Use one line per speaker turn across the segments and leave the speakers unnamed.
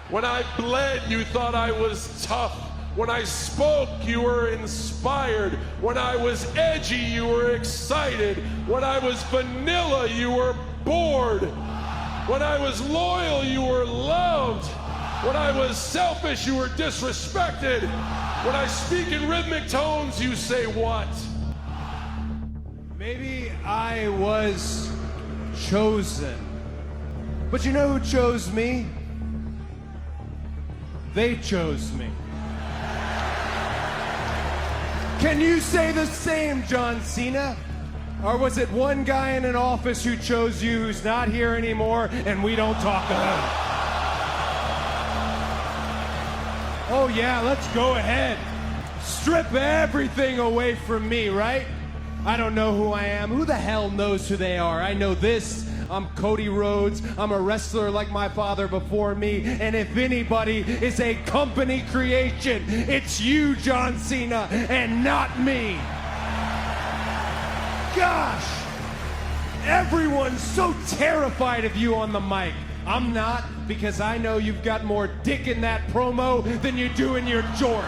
When I bled, you thought I was tough. When I spoke, you were inspired. When I was edgy, you were excited. When I was vanilla, you were bored. When I was loyal, you were loved. When I was selfish, you were disrespected. When I speak in rhythmic tones, you say what?
Maybe I was chosen. But you know who chose me? They chose me. Can you say the same, John Cena? Or was it one guy in an office who chose you who's not here anymore and we don't talk about it? Oh yeah, let's go ahead. Strip everything away from me, right? I don't know who I am. Who the hell knows who they are? I know this. I'm Cody Rhodes. I'm a wrestler like my father before me. And if anybody is a company creation, it's you, John Cena, and not me. Gosh, everyone's so terrified of you on the mic. I'm not, because I know you've got more dick in that promo than you do in your jorts.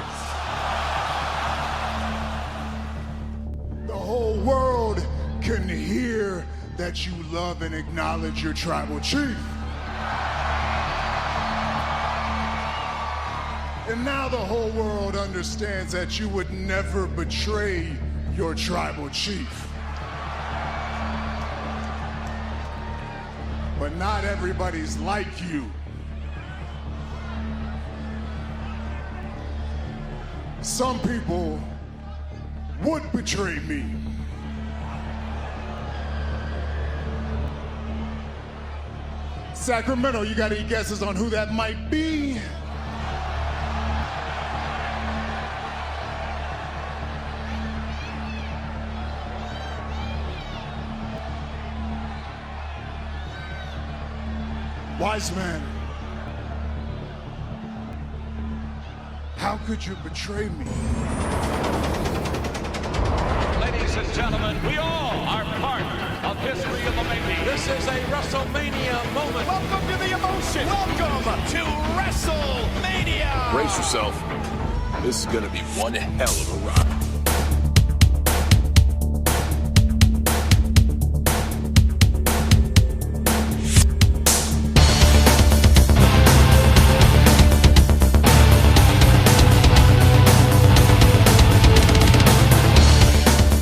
The whole world can hear that you love and acknowledge your tribal chief. And now the whole world understands that you would never betray your tribal chief. But not everybody's like you. Some people would betray me. Sacramento, you got any guesses on who that might be? Wise man, how could you betray me?
Ladies and gentlemen, we all are part of history of the making. This is a WrestleMania moment. Welcome to the emotion. Welcome to WrestleMania.
Brace yourself. This is gonna be one hell of a ride.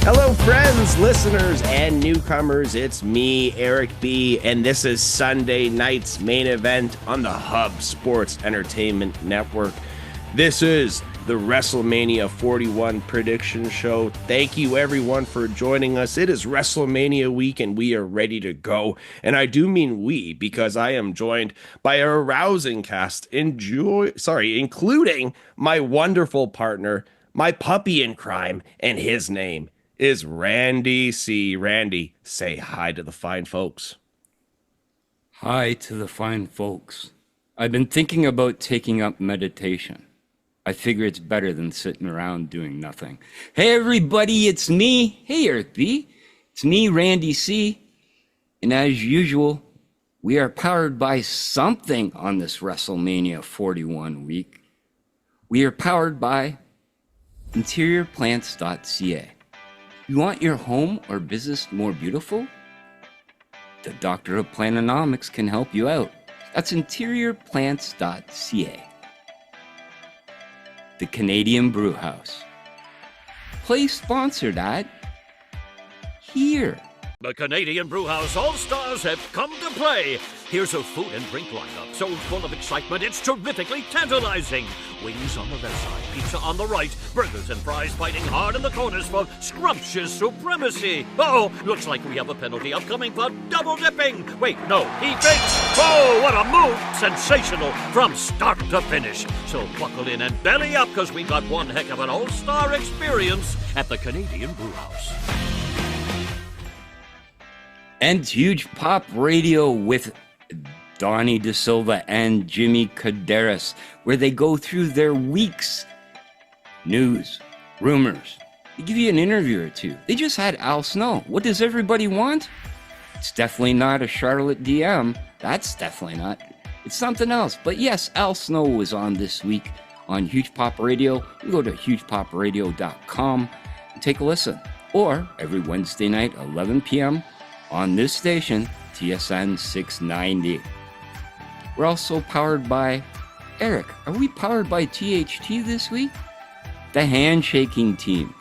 Hello, friends, listeners, and newcomers. It's me, Eric B., and this is Sunday night's main event on the Hub Sports Entertainment Network. This is the WrestleMania 41 prediction show. Thank you, everyone, for joining us. It is WrestleMania week, and we are ready to go. And I do mean we, because I am joined by a rousing cast, including my wonderful partner, my puppy in crime, and his name is Randy C. Randy, say hi to the fine folks.
Hi to the fine folks. I've been thinking about taking up meditation. I figure it's better than sitting around doing nothing. Hey everybody, it's me. Hey Eric B. It's me, Randy C. And as usual, we are powered by something on this WrestleMania 41 week. We are powered by InteriorPlants.ca. You want your home or business more beautiful? The Doctor of Planomics can help you out. That's InteriorPlants.ca. The Canadian Brewhouse. Place sponsored at here.
The Canadian Brewhouse All-Stars have come to play. Here's a food and drink lineup so full of excitement, it's terrifically tantalizing. Wings on the left side, pizza on the right, burgers and fries fighting hard in the corners for scrumptious supremacy. Oh, looks like we have a penalty upcoming for double dipping. Wait, no, he fakes. Oh, what a move. Sensational from start to finish. So buckle in and belly up, because we got one heck of an all-star experience at the Canadian Brewhouse.
And Huge Pop Radio with Donnie De Silva and Jimmy Caderas, where they go through their week's news, rumors. They give you an interview or two. They just had Al Snow. What does everybody want? It's definitely not a Charlotte DM. That's definitely not. It's something else. But yes, Al Snow was on this week on Huge Pop Radio. You go to hugepopradio.com and take a listen. Or every Wednesday night, 11 p.m. on this station, TSN 690. We're also powered by Eric. Are we powered by THT this week? The Handshaking Team.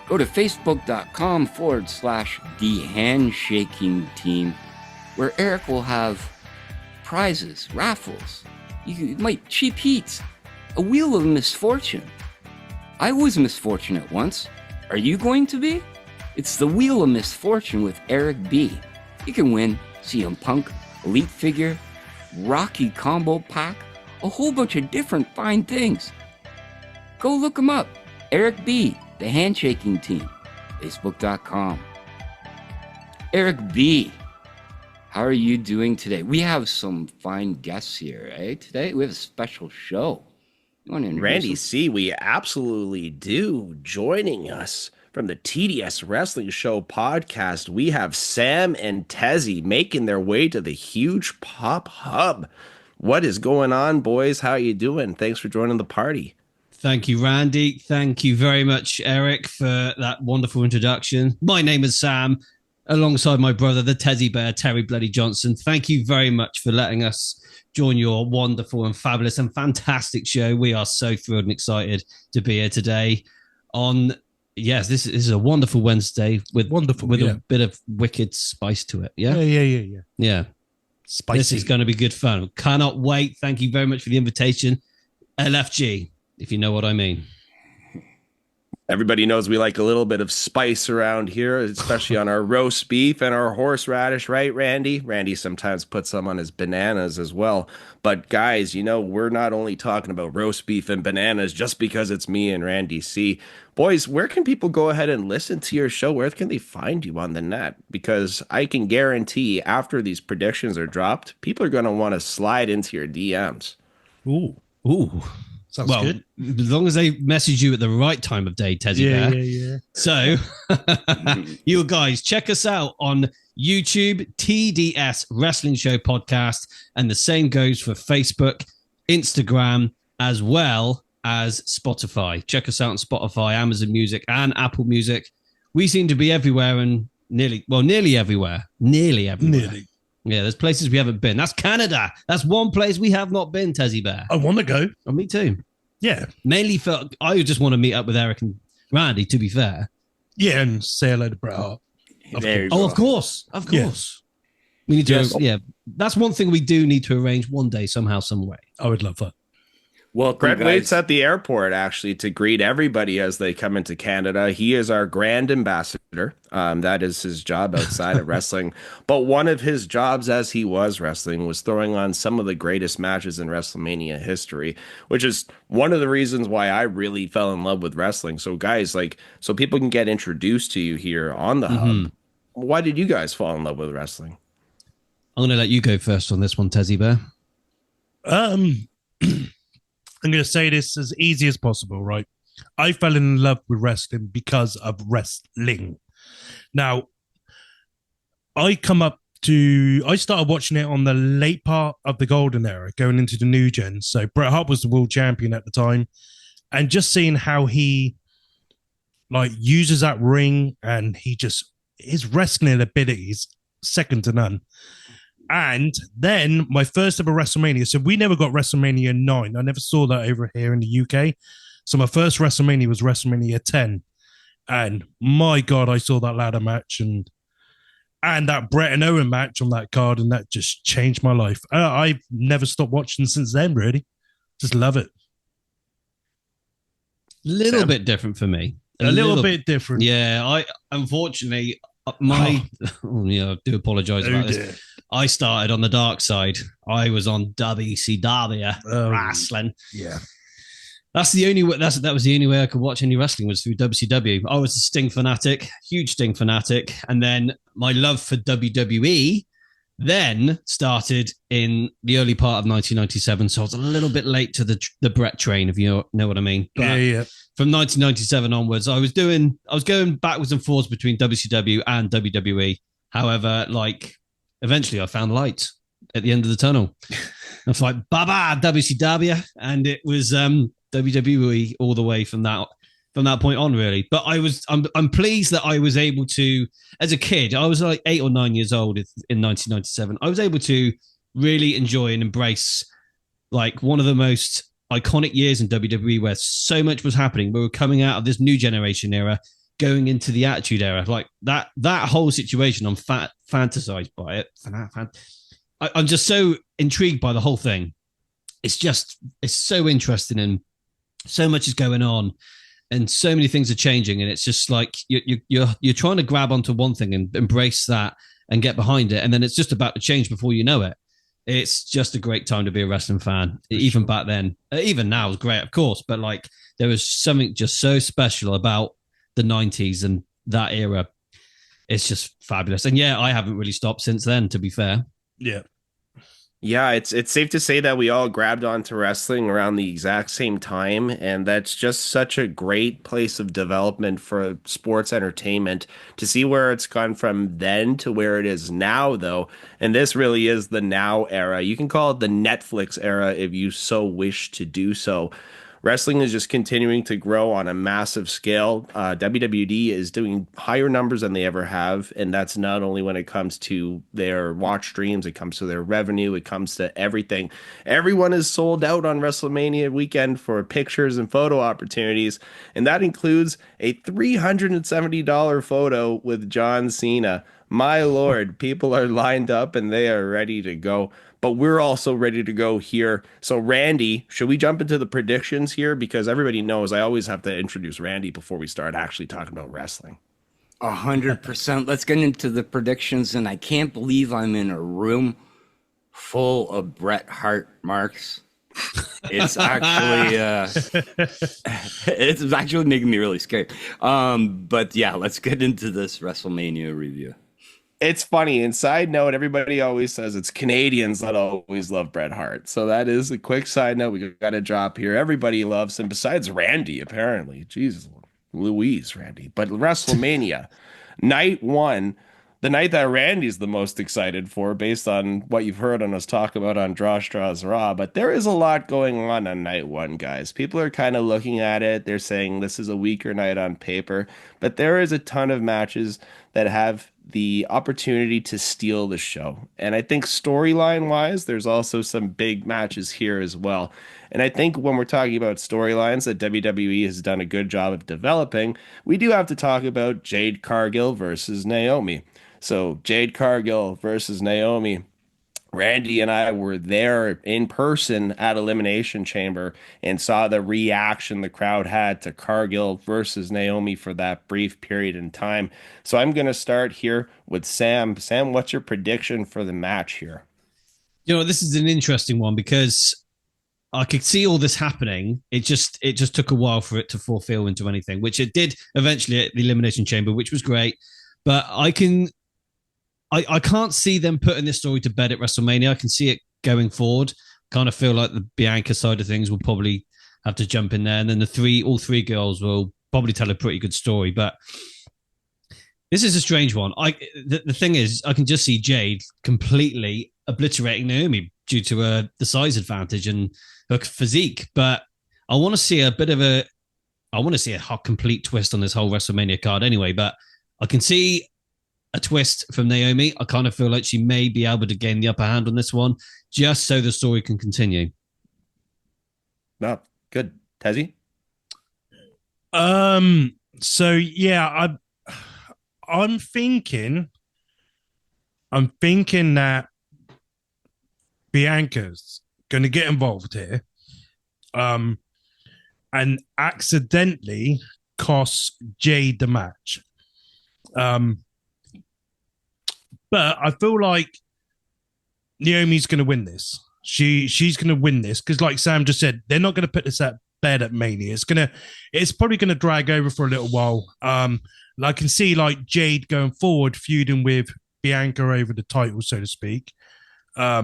Go to facebook.com/The Handshaking Team, where Eric will have prizes, raffles. You might cheap heats, a wheel of misfortune. I was misfortunate once. Are you going to be? It's the Wheel of Misfortune with Eric B. You can win CM Punk, Elite Figure, Rocky Combo Pack, a whole bunch of different fine things. Go look him up. Eric B, The Handshaking Team, facebook.com. Eric B, how are you doing today? We have some fine guests here, eh? Today we have a special show. You want to introduce
Randy
them?
C, we absolutely do. Joining us from the TDS Wrestling Show Podcast, we have Sam and Tezzy making their way to the Huge Pop Hub. What is going on, boys? How you doing? Thanks for joining the party.
Thank you, Randy. Thank you very much, Eric, for that wonderful introduction. My name is Sam, alongside my brother, the Teddy Bear, Terry Bloody Johnson. Thank you very much for letting us join your wonderful and fabulous and fantastic show. We are so thrilled and excited to be here today on, yes, this is a wonderful Wednesday with a bit of wicked spice to it. Yeah? Yeah.
Spicy.
This is going to be good fun. Cannot wait. Thank you very much for the invitation. LFG, if you know what I mean.
Everybody knows we like a little bit of spice around here, especially on our roast beef and our horseradish, right, Randy? Randy sometimes puts some on his bananas as well. But guys, you know, we're not only talking about roast beef and bananas just because it's me and Randy C. Boys, where can people go ahead and listen to your show? Where can they find you on the net? Because I can guarantee after these predictions are dropped, people are going to want to slide into your DMs.
Ooh.
Sounds good.
As long as they message you at the right time of day, Tezzy Bear.
Yeah.
So, you guys, check us out on YouTube, TDS Wrestling Show Podcast, and the same goes for Facebook, Instagram, as well as Spotify. Check us out on Spotify, Amazon Music, and Apple Music. We seem to be everywhere and nearly everywhere. Nearly everywhere. Yeah, there's places we haven't been. That's Canada. That's one place we have not been, Tezzy Bear.
I want to go.
Oh, me too.
Yeah.
Mainly for, I just want to meet up with Eric and Randy, to be fair.
Yeah, and say hello to Bret Hart.
Of course. Yeah. We need to, that's one thing we do need to arrange one day, somehow, some way.
I would love that.
Well, Brett waits at the airport, actually, to greet everybody as they come into Canada. He is our grand ambassador. That is his job outside of wrestling. But one of his jobs as he was wrestling was throwing on some of the greatest matches in Wrestlemania history, which is one of the reasons why I really fell in love with wrestling. So, guys, so people can get introduced to you here on the Hub. Why did you guys fall in love with wrestling?
I'm going to let you go first on this one, Tezzy Bear.
I'm going to say this as easy as possible, right? I fell in love with wrestling because of wrestling. Now, I started watching it on the late part of the golden era, going into the new gen. So Bret Hart was the world champion at the time. And just seeing how he uses that ring and his wrestling abilities, second to none. And then my first ever WrestleMania. So we never got WrestleMania 9. I never saw that over here in the UK. So my first WrestleMania was WrestleMania 10. And my God, I saw that ladder match and that Bret and Owen match on that card. And that just changed my life. I've never stopped watching since then, really. Just love it.
Little bit different for me.
A little bit different.
Yeah, I unfortunately... I do apologize about this. I started on the dark side. I was on WCW wrestling.
Yeah,
that's the only way. That was the only way I could watch any wrestling was through WCW. I was a Sting fanatic, huge Sting fanatic, and then my love for WWE then started in the early part of 1997. So I was a little bit late to the Bret train, if you know what I mean. But
yeah.
From 1997 onwards, I was going backwards and forwards between WCW and WWE. However, eventually I found light at the end of the tunnel. was like, baba, WCW. And it was WWE all the way from that point on, really. But I'm pleased that I was able to, as a kid, I was like 8 or 9 years old in 1997. I was able to really enjoy and embrace like one of the most iconic years in WWE where so much was happening. We were coming out of this new generation era, going into the Attitude Era. Like that whole situation, I'm fantasized by it. I'm just so intrigued by the whole thing. It's so interesting and so much is going on and so many things are changing. And it's just like you're trying to grab onto one thing and embrace that and get behind it. And then it's just about to change before you know it. It's just a great time to be a wrestling fan. Even back then, even now is great, of course. But like there was something just so special about the 90s and that era. It's just fabulous. And yeah, I haven't really stopped since then, to be fair.
Yeah, it's safe to say that we all grabbed onto wrestling around the exact same time, and that's just such a great place of development for sports entertainment to see where it's gone from then to where it is now, though. And this really is the now era. You can call it the Netflix era if you so wish to do so. Wrestling is just continuing to grow on a massive scale. WWE is doing higher numbers than they ever have, and that's not only when it comes to their watch streams, it comes to their revenue, it comes to everything. Everyone is sold out on Wrestlemania weekend for pictures and photo opportunities, and that includes a $370 photo with John Cena. My Lord, people are lined up and they are ready to go. But we're also ready to go here. So, Randy, should we jump into the predictions here? Because everybody knows I always have to introduce Randy before we start actually talking about wrestling.
100%. Let's get into the predictions. And I can't believe I'm in a room full of Bret Hart marks. It's actually it's actually making me really scared. But yeah, let's get into this WrestleMania review.
It's funny. And side note, everybody always says it's Canadians that always love Bret Hart. So that is a quick side note we got to drop here. Everybody loves him besides Randy, apparently. Jesus Louise, Randy. But WrestleMania, night one, the night that Randy's the most excited for based on what you've heard on us talk about on Draw Straws Raw. But there is a lot going on night one, guys. People are kind of looking at it. They're saying this is a weaker night on paper. But there is a ton of matches that have the opportunity to steal the show. And I think storyline wise, there's also some big matches here as well. And I think when we're talking about storylines that WWE has done a good job of developing, we do have to talk about Jade Cargill versus Naomi. So Jade Cargill versus Naomi. Randy and I were there in person at Elimination Chamber and saw the reaction the crowd had to Cargill versus Naomi for that brief period in time. So I'm going to start here with Sam. Sam, what's your prediction for the match here?
You know, this is an interesting one because I could see all this happening. It just took a while for it to fulfill into anything, which it did eventually at the Elimination Chamber, which was great. But I can't see them putting this story to bed at WrestleMania. I can see it going forward. Kind of feel like the Bianca side of things will probably have to jump in there. And then all three girls will probably tell a pretty good story. But this is a strange one. The thing is, I can just see Jade completely obliterating Naomi due to the size advantage and her physique. But I want to see a hot complete twist on this whole WrestleMania card anyway. But I can see a twist from Naomi. I kind of feel like she may be able to gain the upper hand on this one, just so the story can continue.
No, good. Tezzy?
So yeah, I'm thinking that Bianca's gonna get involved here. And accidentally cost Jade the match. But I feel like Naomi's going to win this. She's going to win this because, like Sam just said, they're not going to put this at bed at Mania. It's probably going to drag over for a little while. I can see like Jade going forward, feuding with Bianca over the title, so to speak. But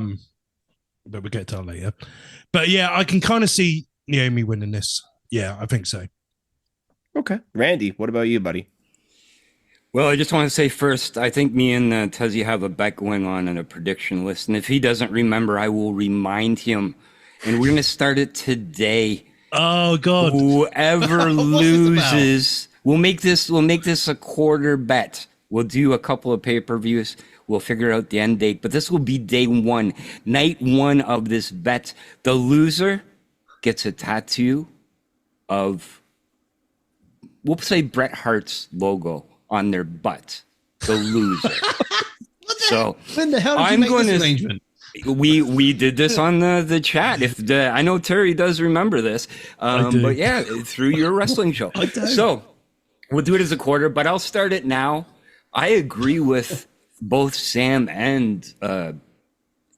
we'll get to that later. But yeah, I can kind of see Naomi winning this. Yeah, I think so.
Okay. Randy, what about you, buddy?
Well, I just want to say first, I think me and Tezzy have a bet going on and a prediction list. And if he doesn't remember, I will remind him. And we're going to start it today.
Oh, God.
Whoever loses, we'll make this a quarter bet. We'll do a couple of pay-per-views. We'll figure out the end date. But this will be day one, night one of this bet. The loser gets a tattoo of, we'll say, Bret Hart's logo on their butt. The loser. So
when the hell did you make this arrangement?
We did this on the chat. I know Terry does remember this, but yeah, through your wrestling show. So we'll do it as a quarter, but I'll start it now. I agree with both Sam and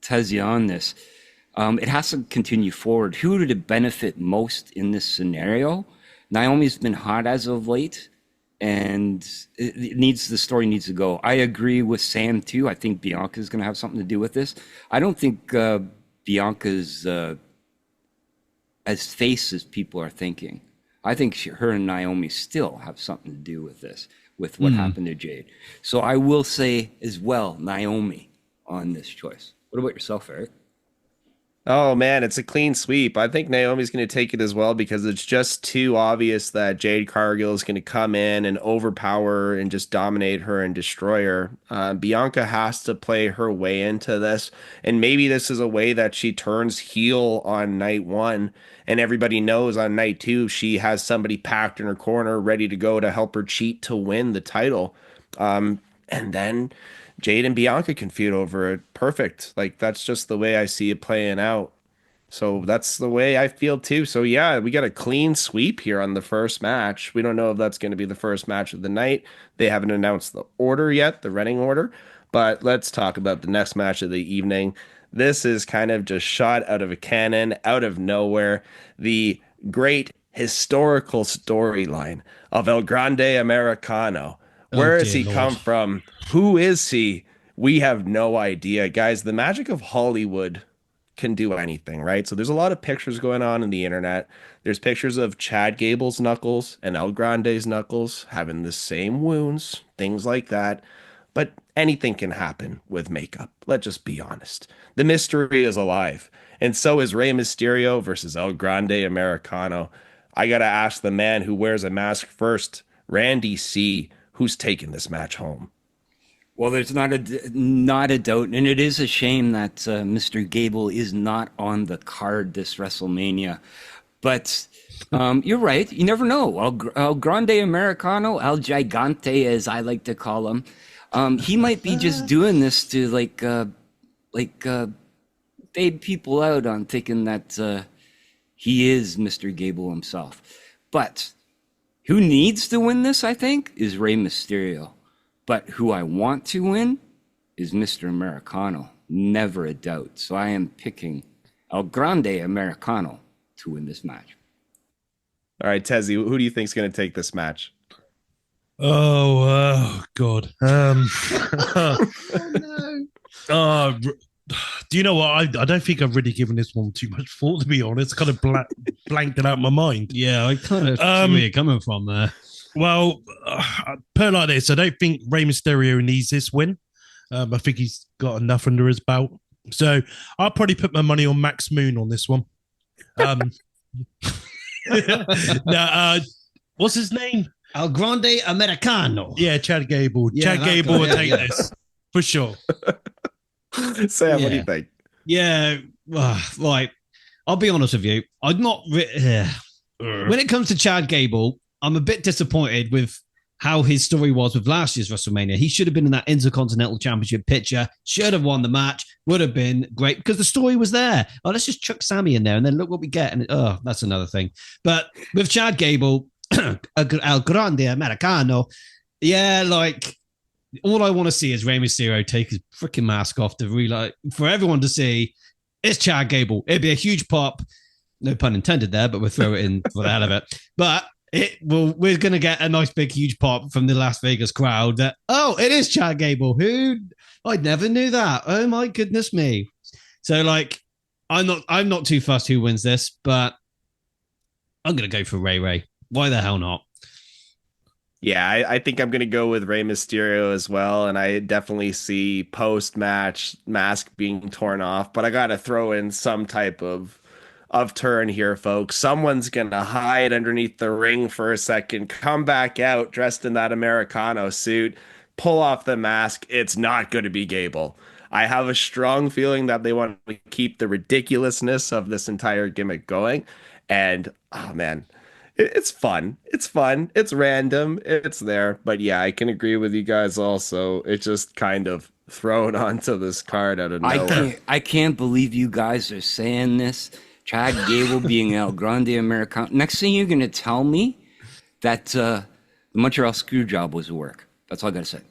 Tezzy on this. It has to continue forward. Who did it benefit most in this scenario? Naomi's been hot as of late, and the story needs to go. I agree with Sam too. I think Bianca's going to have something to do with this. I don't think Bianca's as face as people are thinking. I think her and Naomi still have something to do with this, with what happened to Jade. So I will say as well, Naomi on this choice. What about yourself, Eric?
Oh, man, it's a clean sweep. I think Naomi's going to take it as well because it's just too obvious that Jade Cargill is going to come in and overpower and just dominate her and destroy her. Bianca has to play her way into this, and maybe this is a way that she turns heel on night one, and everybody knows on night two she has somebody packed in her corner ready to go to help her cheat to win the title. And then Jade and Bianca can feud over it. Perfect. Like, that's just the way I see it playing out. So that's the way I feel too. So yeah, we got a clean sweep here on the first match. We don't know if that's going to be the first match of the night. They haven't announced the order yet, the running order. But let's talk about the next match of the evening. This is kind of just shot out of a cannon, out of nowhere. The great historical storyline of El Grande Americano. Where has he come from? Who is he? We have no idea. Guys, the magic of Hollywood can do anything, right? So there's a lot of pictures going on in the internet. There's pictures of Chad Gable's knuckles and El Grande's knuckles having the same wounds, things like that. But anything can happen with makeup. Let's just be honest. The mystery is alive. And so is Rey Mysterio versus El Grande Americano. I got to ask the man who wears a mask first, Randy C., who's taking this match home.
Well, there's not a doubt, and it is a shame that Mr. Gable is not on the card this WrestleMania. But you're right. You never know. El Grande Americano, El Gigante, as I like to call him, he might be just doing this to fade people out on thinking that he is Mr. Gable himself. But who needs to win this, I think, is Rey Mysterio. But who I want to win is Mr. Americano. Never a doubt. So I am picking El Grande Americano to win this match.
All right, Tezzy, who do you think is going to take this match?
Oh, God.
No.
Do you know what? I don't think I've really given this one too much thought, to be honest. Kind of blanked it out of my mind.
Yeah, I kind of see where you're coming from there.
Well, put it like this, I don't think Rey Mysterio needs this win. I think he's got enough under his belt. So I'll probably put my money on Max Moon on this one. Now, what's his name?
El Grande Americano.
Yeah, Chad Gable.
Yeah,
Chad Gable will take this for sure.
Sam, what do you think?
Yeah, right. I'll be honest with you. I'm not. When it comes to Chad Gable, I'm a bit disappointed with how his story was with last year's WrestleMania. He should have been in that Intercontinental Championship picture, should have won the match, would have been great because the story was there. Oh, let's just chuck Sammy in there and then look what we get. And that's another thing. But with Chad Gable, El Grande Americano, yeah, like all I want to see is Rey Mysterio take his freaking mask off to for everyone to see it's Chad Gable. It'd be a huge pop. No pun intended there, but we'll throw it in for the hell of it. But we're going to get a nice big huge pop from the Las Vegas crowd that, oh, it is Chad Gable. Who? I never knew that. Oh my goodness me. So like, I'm not too fussed who wins this, but I'm going to go for Ray. Why the hell not?
Yeah, I think I'm going to go with Rey Mysterio as well. And I definitely see post-match mask being torn off. But I got to throw in some type of turn here, folks. Someone's going to hide underneath the ring for a second, come back out dressed in that Americano suit, pull off the mask. It's not going to be Gable. I have a strong feeling that they want to keep the ridiculousness of this entire gimmick going. And, oh, man. It's fun. It's fun. It's random. It's there. But yeah, I can agree with you guys also. It's just kind of thrown onto this card out of nowhere.
I can't believe you guys are saying this. Chad Gable being El Grande Americano. Next thing you're going to tell me that the Montreal Screwjob was a work. That's all I got to say.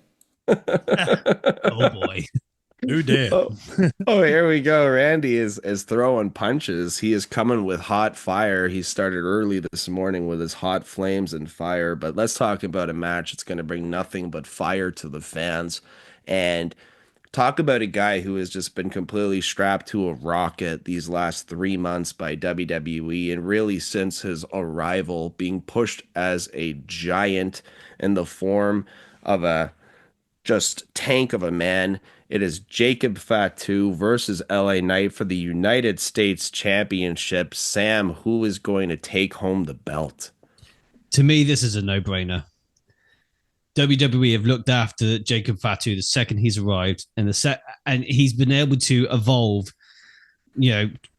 Oh, boy.
Who did?
Oh, here we go. Randy is throwing punches. He is coming with hot fire. He started early this morning with his hot flames and fire. But let's talk about a match that's going to bring nothing but fire to the fans. And talk about a guy who has just been completely strapped to a rocket these last 3 months by WWE. And really since his arrival, being pushed as a giant in the form of a just tank of a man. It is Jacob Fatu versus LA Knight for the United States Championship. Sam, who is going to take home the belt?
To me, this is a no-brainer. WWE have looked after Jacob Fatu the second he's arrived, and he's been able to evolve,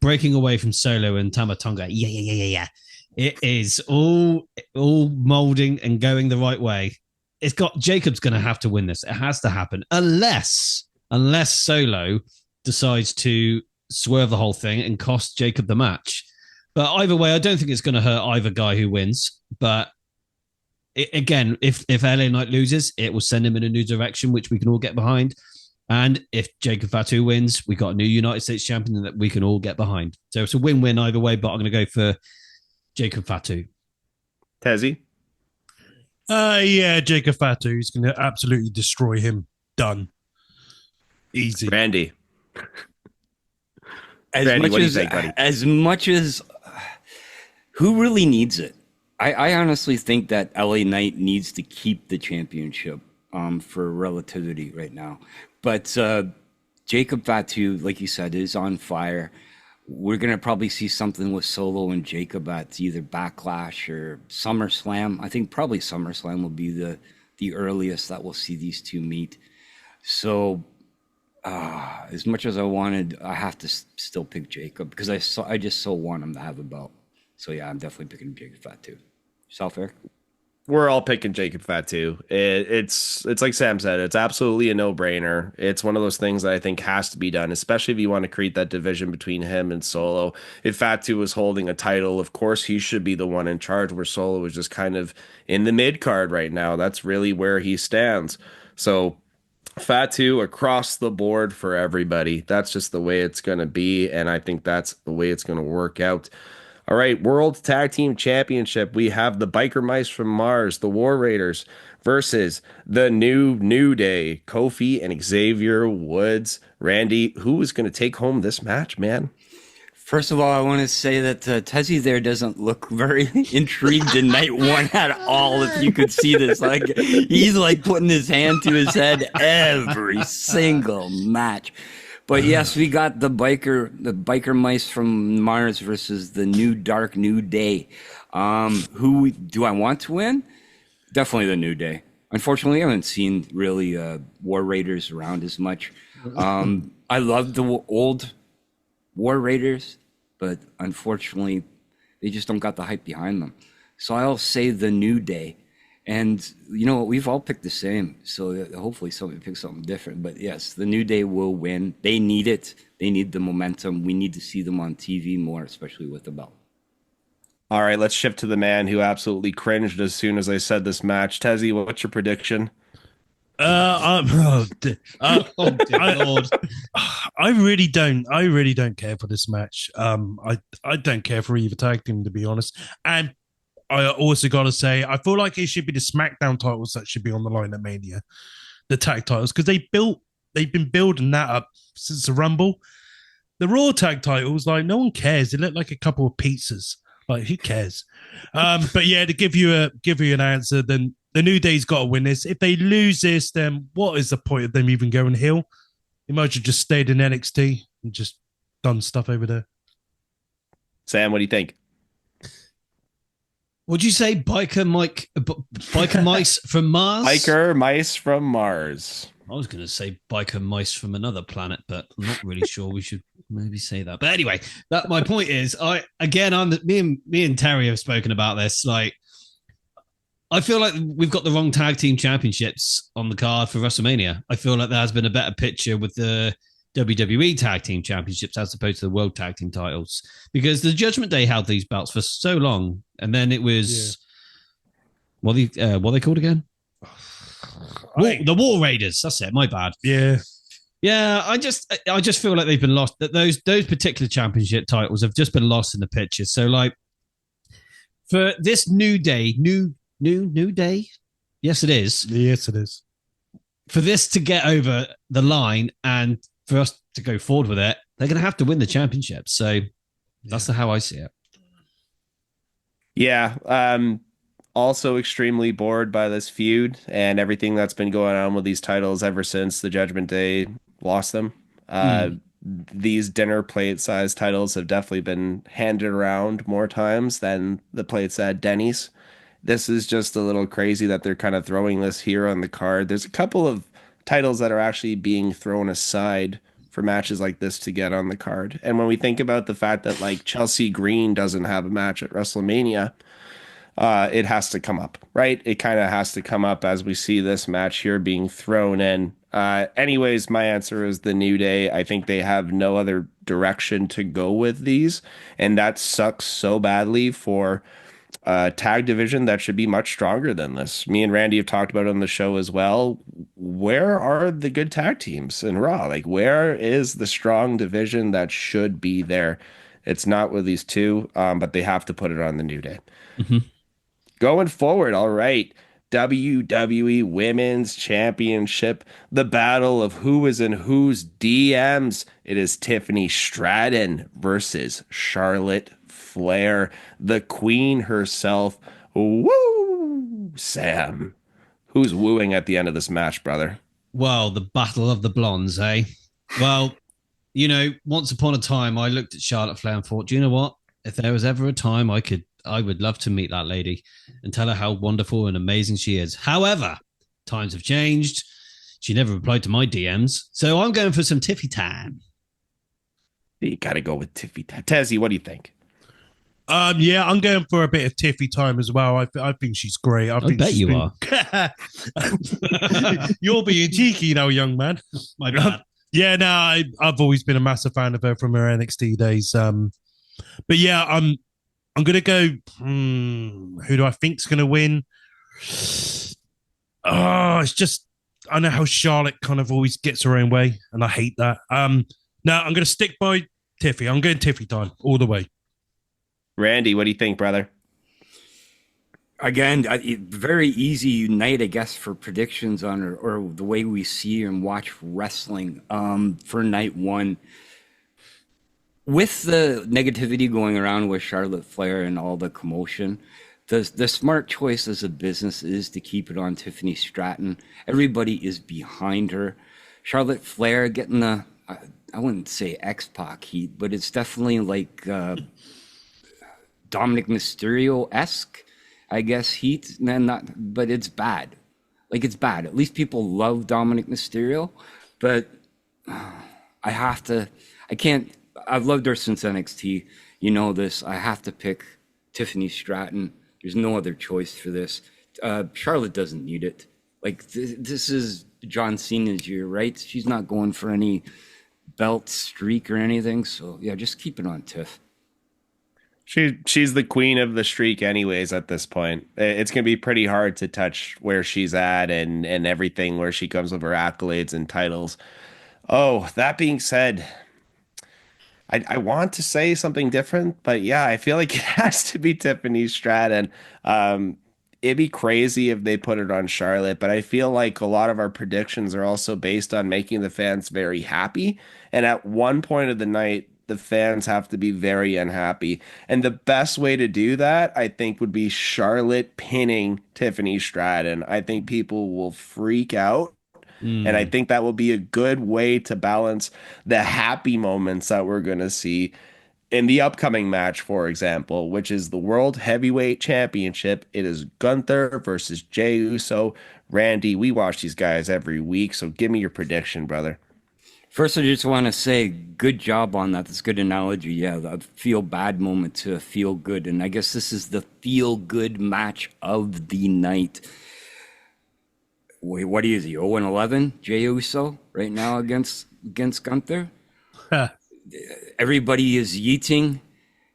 breaking away from Solo and Tama Tonga. Yeah. It is all molding and going the right way. Jacob's going to have to win this. It has to happen unless Solo decides to swerve the whole thing and cost Jacob the match. But either way, I don't think it's going to hurt either guy who wins. But again, if LA Knight loses, it will send him in a new direction, which we can all get behind. And if Jacob Fatu wins, we got a new United States champion that we can all get behind. So it's a win-win either way, but I'm going to go for Jacob Fatu.
Tezzy?
Yeah, Jacob Fatu. He's going to absolutely destroy him. Done. Easy.
Randy.
As much as who really needs it? I honestly think that LA Knight needs to keep the championship for relativity right now. But Jacob Fatu, like you said, is on fire. We're going to probably see something with Solo and Jacob at either Backlash or SummerSlam. I think probably SummerSlam will be the earliest that we'll see these two meet. So as much as I wanted, I have to still pick Jacob because I just so want him to have a belt. So yeah, I'm definitely picking Jacob Fatu. Yourself, Eric?
We're all picking Jacob Fatu. It's like Sam said, it's absolutely a no-brainer. It's one of those things that I think has to be done, especially if you want to create that division between him and Solo. If Fatu was holding a title, of course he should be the one in charge, where Solo is just kind of in the mid-card right now. That's really where he stands. So Fatu across the board for everybody. That's just the way it's going to be, and I think that's the way it's going to work out. All right, World Tag Team Championship. We have the Biker Mice from Mars, the War Raiders, versus the New Day, Kofi and Xavier Woods. Randy, who is going to take home this match, man?
First of all, I want to say that Tezzy there doesn't look very intrigued in night one at all. If you could see this, like he's like putting his hand to his head every single match. But yes, we got the biker mice from Mars versus the New Day. Who do I want to win? Definitely the New Day. Unfortunately, I haven't seen really War Raiders around as much. I love the old War Raiders, but unfortunately, they just don't got the hype behind them. So I'll say the New Day. And you know what? We've all picked the same. So hopefully somebody picks something different. But yes, the New Day will win. They need it. They need the momentum. We need to see them on TV more, especially with the belt.
All right, let's shift to the man who absolutely cringed as soon as I said this match. Tezzy, what's your prediction?
Lord.
I really don't care for this match. I don't care for either tag team, to be honest. And I also got to say, I feel like it should be the SmackDown titles that should be on the line at Mania, the tag titles, because they've been building that up since the Rumble. The Raw tag titles, like no one cares. They look like a couple of pizzas. Like who cares? But yeah, to give you an answer, then the New Day's got to win this. If they lose this, then what is the point of them even going heel? They might have just stayed in NXT and just done stuff over there.
Sam, what do you think?
What'd you say? Biker mice from Mars?
Biker mice from Mars.
I was going to say biker mice from another planet, but I'm not really sure we should maybe say that. But anyway, my point is, me and Terry have spoken about this. Like, I feel like we've got the wrong tag team championships on the card for WrestleMania. I feel like there has been a better picture with the WWE tag team championships as opposed to the world tag team titles, because the Judgment Day held these belts for so long, and then it was what are they called again? The War Raiders. That's it. My bad.
Yeah.
I just feel like they've been lost. That those particular championship titles have just been lost in the picture. So, like, for this new day, new day. Yes, it is.
Yes, it is.
For this to get over the line and for us to go forward with it, they're going to have to win the championship. So that's how I see it.
Yeah. Also extremely bored by this feud and everything that's been going on with these titles ever since the Judgment Day lost them. These dinner plate size titles have definitely been handed around more times than the plates at Denny's. This is just a little crazy that they're kind of throwing this here on the card. There's a couple of titles that are actually being thrown aside for matches like this to get on the card. And when we think about the fact that, like, Chelsea Green doesn't have a match at WrestleMania, it has to come up, right? It kind of has to come up as we see this match here being thrown in. Anyways, my answer is the New Day. I think they have no other direction to go with these, and that sucks so badly for a tag division that should be much stronger than this. Me and Randy have talked about it on the show as well. Where are the good tag teams in Raw? Like, where is the strong division that should be there? It's not with these two, but they have to put it on the New Day.
Mm-hmm.
Going forward, all right, WWE Women's Championship, the battle of who is in whose DMs. It is Tiffany Stratton versus Charlotte Flair, the queen herself. Woo! Sam, who's wooing at the end of this match, brother?
Well, the battle of the blondes, eh? Well, once upon a time, I looked at Charlotte Flair and thought, do you know what? If there was ever a time I would love to meet that lady and tell her how wonderful and amazing she is. However, times have changed. She never replied to my DMs. So I'm going for some Tiffy time.
You got to go with Tiffy time. Tezzy, what do you think?
Yeah, I'm going for a bit of Tiffy time as well. I think she's great. I bet
you are.
You're being cheeky, young man.
My bad.
Yeah, no, I've always been a massive fan of her from her NXT days. But yeah, I'm going to go, who do I think's going to win? Oh, it's just, I know how Charlotte kind of always gets her own way, and I hate that. No, I'm going to stick by Tiffy. I'm going Tiffy time all the way.
Randy, what do you think, brother?
Again, very easy night, I guess, for predictions on or the way we see and watch wrestling for night one. With the negativity going around with Charlotte Flair and all the commotion, the smart choice as a business is to keep it on Tiffany Stratton. Everybody is behind her. Charlotte Flair getting the, I wouldn't say X-Pac heat, but it's definitely like Dominic Mysterio-esque, I guess, heat. But it's bad. Like, it's bad. At least people love Dominic Mysterio, but I've loved her since NXT. You know this. I have to pick Tiffany Stratton. There's no other choice for this. Charlotte doesn't need it. Like, this is John Cena's year, right? She's not going for any belt streak or anything. So, yeah, just keep it on Tiff.
She's the queen of the streak anyways at this point. It's going to be pretty hard to touch where she's at and everything, where she comes with her accolades and titles. Oh, that being said, I want to say something different, but yeah, I feel like it has to be Tiffany Stratton. It'd be crazy if they put it on Charlotte, but I feel like a lot of our predictions are also based on making the fans very happy. And at one point of the night, the fans have to be very unhappy. And the best way to do that, I think, would be Charlotte pinning Tiffany Stratton. I think people will freak out. And I think that will be a good way to balance the happy moments that we're going to see in the upcoming match, for example, which is the World Heavyweight Championship. It is Gunther versus Jey Uso. Randy, we watch these guys every week, so give me your prediction, brother.
First, I just want to say good job on that. That's a good analogy. Yeah, the feel bad moment to feel good. And I guess this is the feel good match of the night. Wait, what is he? 0-11? Jey Uso right now against Gunther? Everybody is yeeting.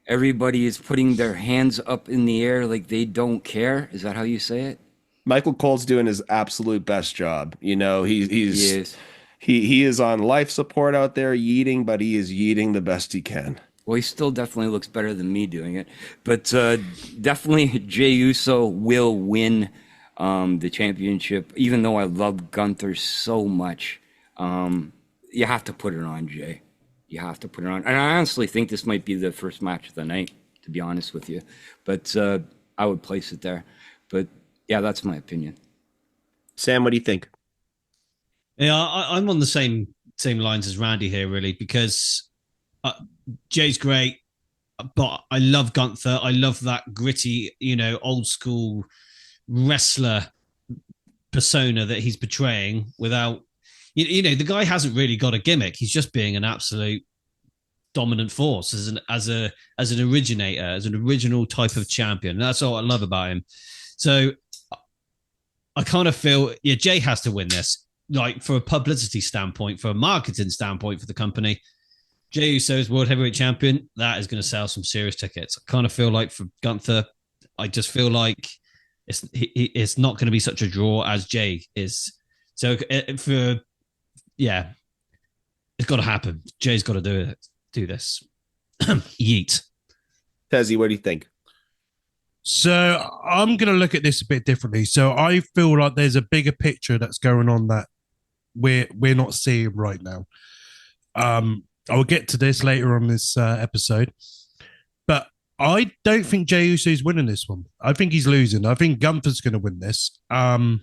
Everybody is putting their hands up in the air like they don't care. Is that how you say it?
Michael Cole's doing his absolute best job. You know, he is on life support out there yeeting, but he is yeeting the best he can.
Well, he still definitely looks better than me doing it. But definitely Jey Uso will win the championship, even though I love Gunther so much. You have to put it on Jey. You have to put it on. And I honestly think this might be the first match of the night, to be honest with you. But I would place it there. But yeah, that's my opinion.
Sam, what do you think?
Yeah, I'm on the same lines as Randy here, really, because Jay's great, but I love Gunther. I love that gritty, old school wrestler persona that he's portraying without, the guy hasn't really got a gimmick. He's just being an absolute dominant force as an originator, as an original type of champion. That's all I love about him. So I kind of feel, Jay has to win this, like for a publicity standpoint, for a marketing standpoint for the company. Jey Uso is World Heavyweight Champion. That is going to sell some serious tickets. I kind of feel like for Gunther, I just feel like it's not going to be such a draw as Jay is. So it's got to happen. Jay's got to do this. Yeet.
Tezzy, what do you think?
So I'm going to look at this a bit differently. So I feel like there's a bigger picture that's going on that we're not seeing right now. I'll get to this later on this episode, but I don't think Jey Uso is winning this one. I think he's losing. I think Gunther's going to win this. But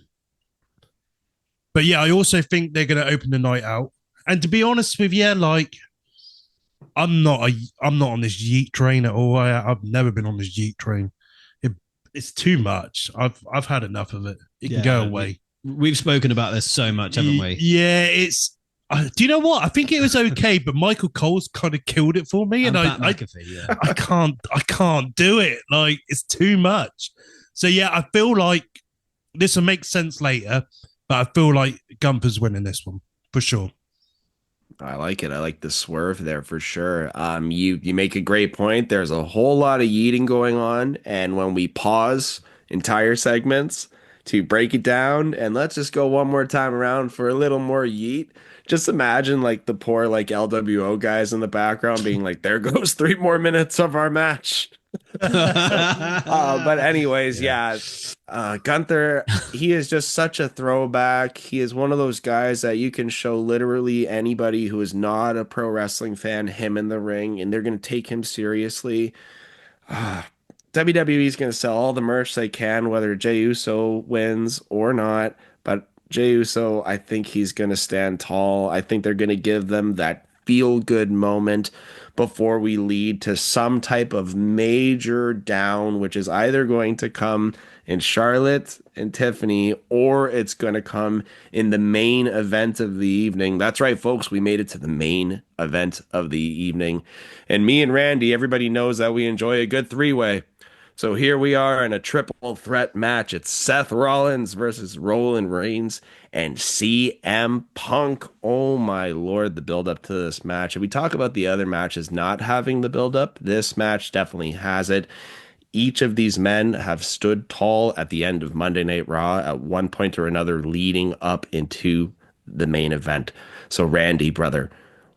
yeah, I also think they're going to open the night out. And to be honest with you, like I'm not on this yeet train at all. I've never been on this yeet train. It's too much. I've had enough of it. It can go away.
We've spoken about this so much, haven't we?
Yeah, it's. Do you know what? I think it was okay, but Michael Cole's kind of killed it for me, and I can't do it. Like it's too much. So yeah, I feel like this will make sense later, but I feel like Gunther's winning this one for sure.
I like it. I like the swerve there for sure. You make a great point. There's a whole lot of yeeting going on, and when we pause entire segments to break it down, and let's just go one more time around for a little more yeet. Just imagine like the poor like LWO guys in the background being like, "There goes 3 more minutes of our match." But anyways, Gunther, he is just such a throwback. He is one of those guys that you can show literally anybody who is not a pro wrestling fan him in the ring, and they're going to take him seriously. WWE is going to sell all the merch they can, whether Jey Uso wins or not. But Jey Uso, I think he's going to stand tall. I think they're going to give them that feel-good moment before we lead to some type of major down, which is either going to come in Charlotte and Tiffany, or it's going to come in the main event of the evening. That's right, folks. We made it to the main event of the evening. And me and Randy, everybody knows that we enjoy a good 3-way. So here we are in a triple threat match. It's Seth Rollins versus Roman Reigns and CM Punk. Oh my Lord, the build up to this match. If we talk about the other matches not having the build up, this match definitely has it. Each of these men have stood tall at the end of Monday Night Raw at one point or another leading up into the main event. So Randy, brother,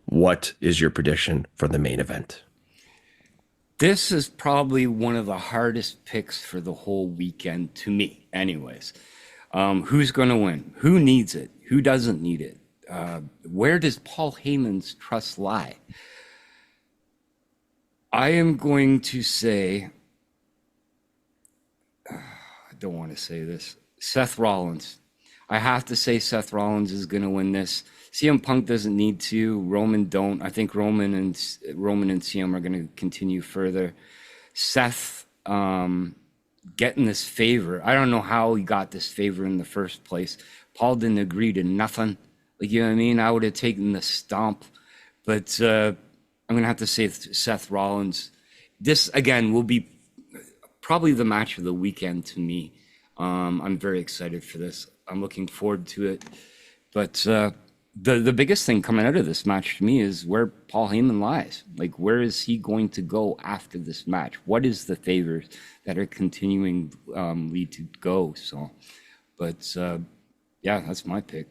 what is your prediction for the main event?
This is probably one of the hardest picks for the whole weekend to me, anyways. Who's going to win? Who needs it? Who doesn't need it? Where does Paul Heyman's trust lie? I am going to say, I don't want to say this, Seth Rollins. I have to say Seth Rollins is going to win this. CM Punk doesn't need to. Roman don't. I think Roman and CM are going to continue further. Seth getting this favor. I don't know how he got this favor in the first place. Paul didn't agree to nothing. Like, you know what I mean? I would have taken the stomp. But I'm going to have to say Seth Rollins. This, again, will be probably the match of the weekend to me. I'm very excited for this. I'm looking forward to it. But the biggest thing coming out of this match to me is where Paul Heyman lies. Like, where is he going to go after this match? What is the favors that are continuing lead to go? So, but yeah, that's my pick.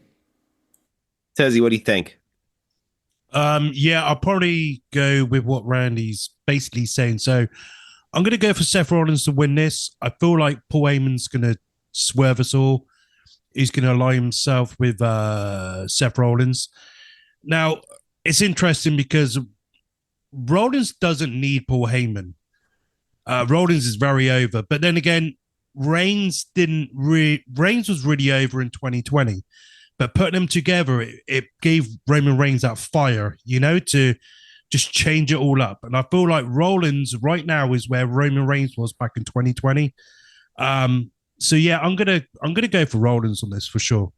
Tezzy, what do you think?
Yeah, I'll probably go with what Randy's basically saying. So I'm going to go for Seth Rollins to win this. I feel like Paul Heyman's going to swerve us all. He's going to align himself with Seth Rollins. Now, it's interesting because Rollins doesn't need Paul Heyman. Rollins is very over. But then again, Reigns was really over in 2020. But putting them together, it gave Roman Reigns that fire, to just change it all up. And I feel like Rollins right now is where Roman Reigns was back in 2020. So yeah, I'm gonna go for Rollins on this for sure.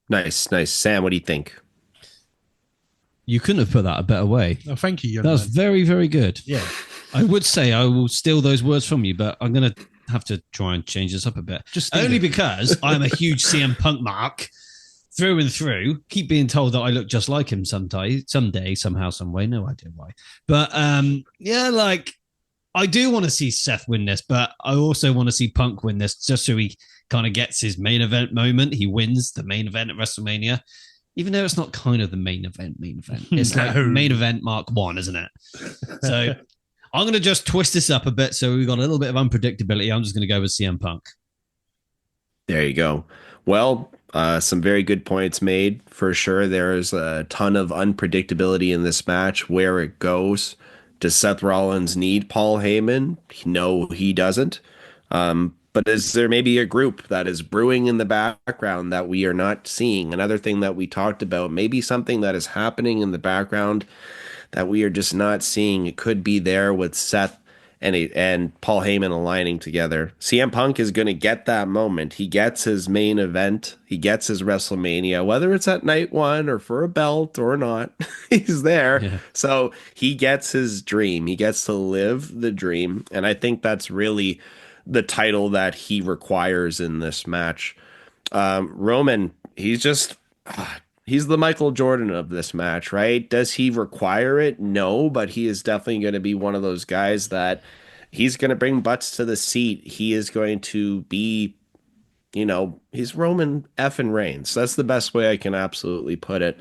Nice. Sam, what do you think?
You couldn't have put that a better way.
Oh, thank you, young
That was
man.
very, very good.
Yeah.
I would say I will steal those words from you, but I'm going to have to try and change this up a bit.
Just
only because I'm a huge CM Punk mark through and through. Keep being told that I look just like him someday, somehow, some way. No idea why. But yeah, like I do want to see Seth win this, but I also want to see Punk win this just so he kind of gets his main event moment. He wins the main event at WrestleMania, even though it's not kind of the main event. It's like main event Mark 1, isn't it? So I'm going to just twist this up a bit so we've got a little bit of unpredictability. I'm just going to go with CM Punk.
There you go. Well, some very good points made for sure. There's a ton of unpredictability in this match, where it goes. Does Seth Rollins need Paul Heyman? No, he doesn't. But is there maybe a group that is brewing in the background that we are not seeing? Another thing that we talked about, maybe something that is happening in the background that we are just not seeing. It could be there with Seth and Paul Heyman aligning together. CM Punk is going to get that moment. He gets his main event. He gets his WrestleMania, whether it's at night 1 or for a belt or not. He's there. Yeah. So he gets his dream. He gets to live the dream. And I think that's really the title that he requires in this match. Roman, he's just... he's the Michael Jordan of this match, right? Does he require it? No, but he is definitely going to be one of those guys that he's going to bring butts to the seat. He is going to be, he's Roman effing Reigns. That's the best way I can absolutely put it.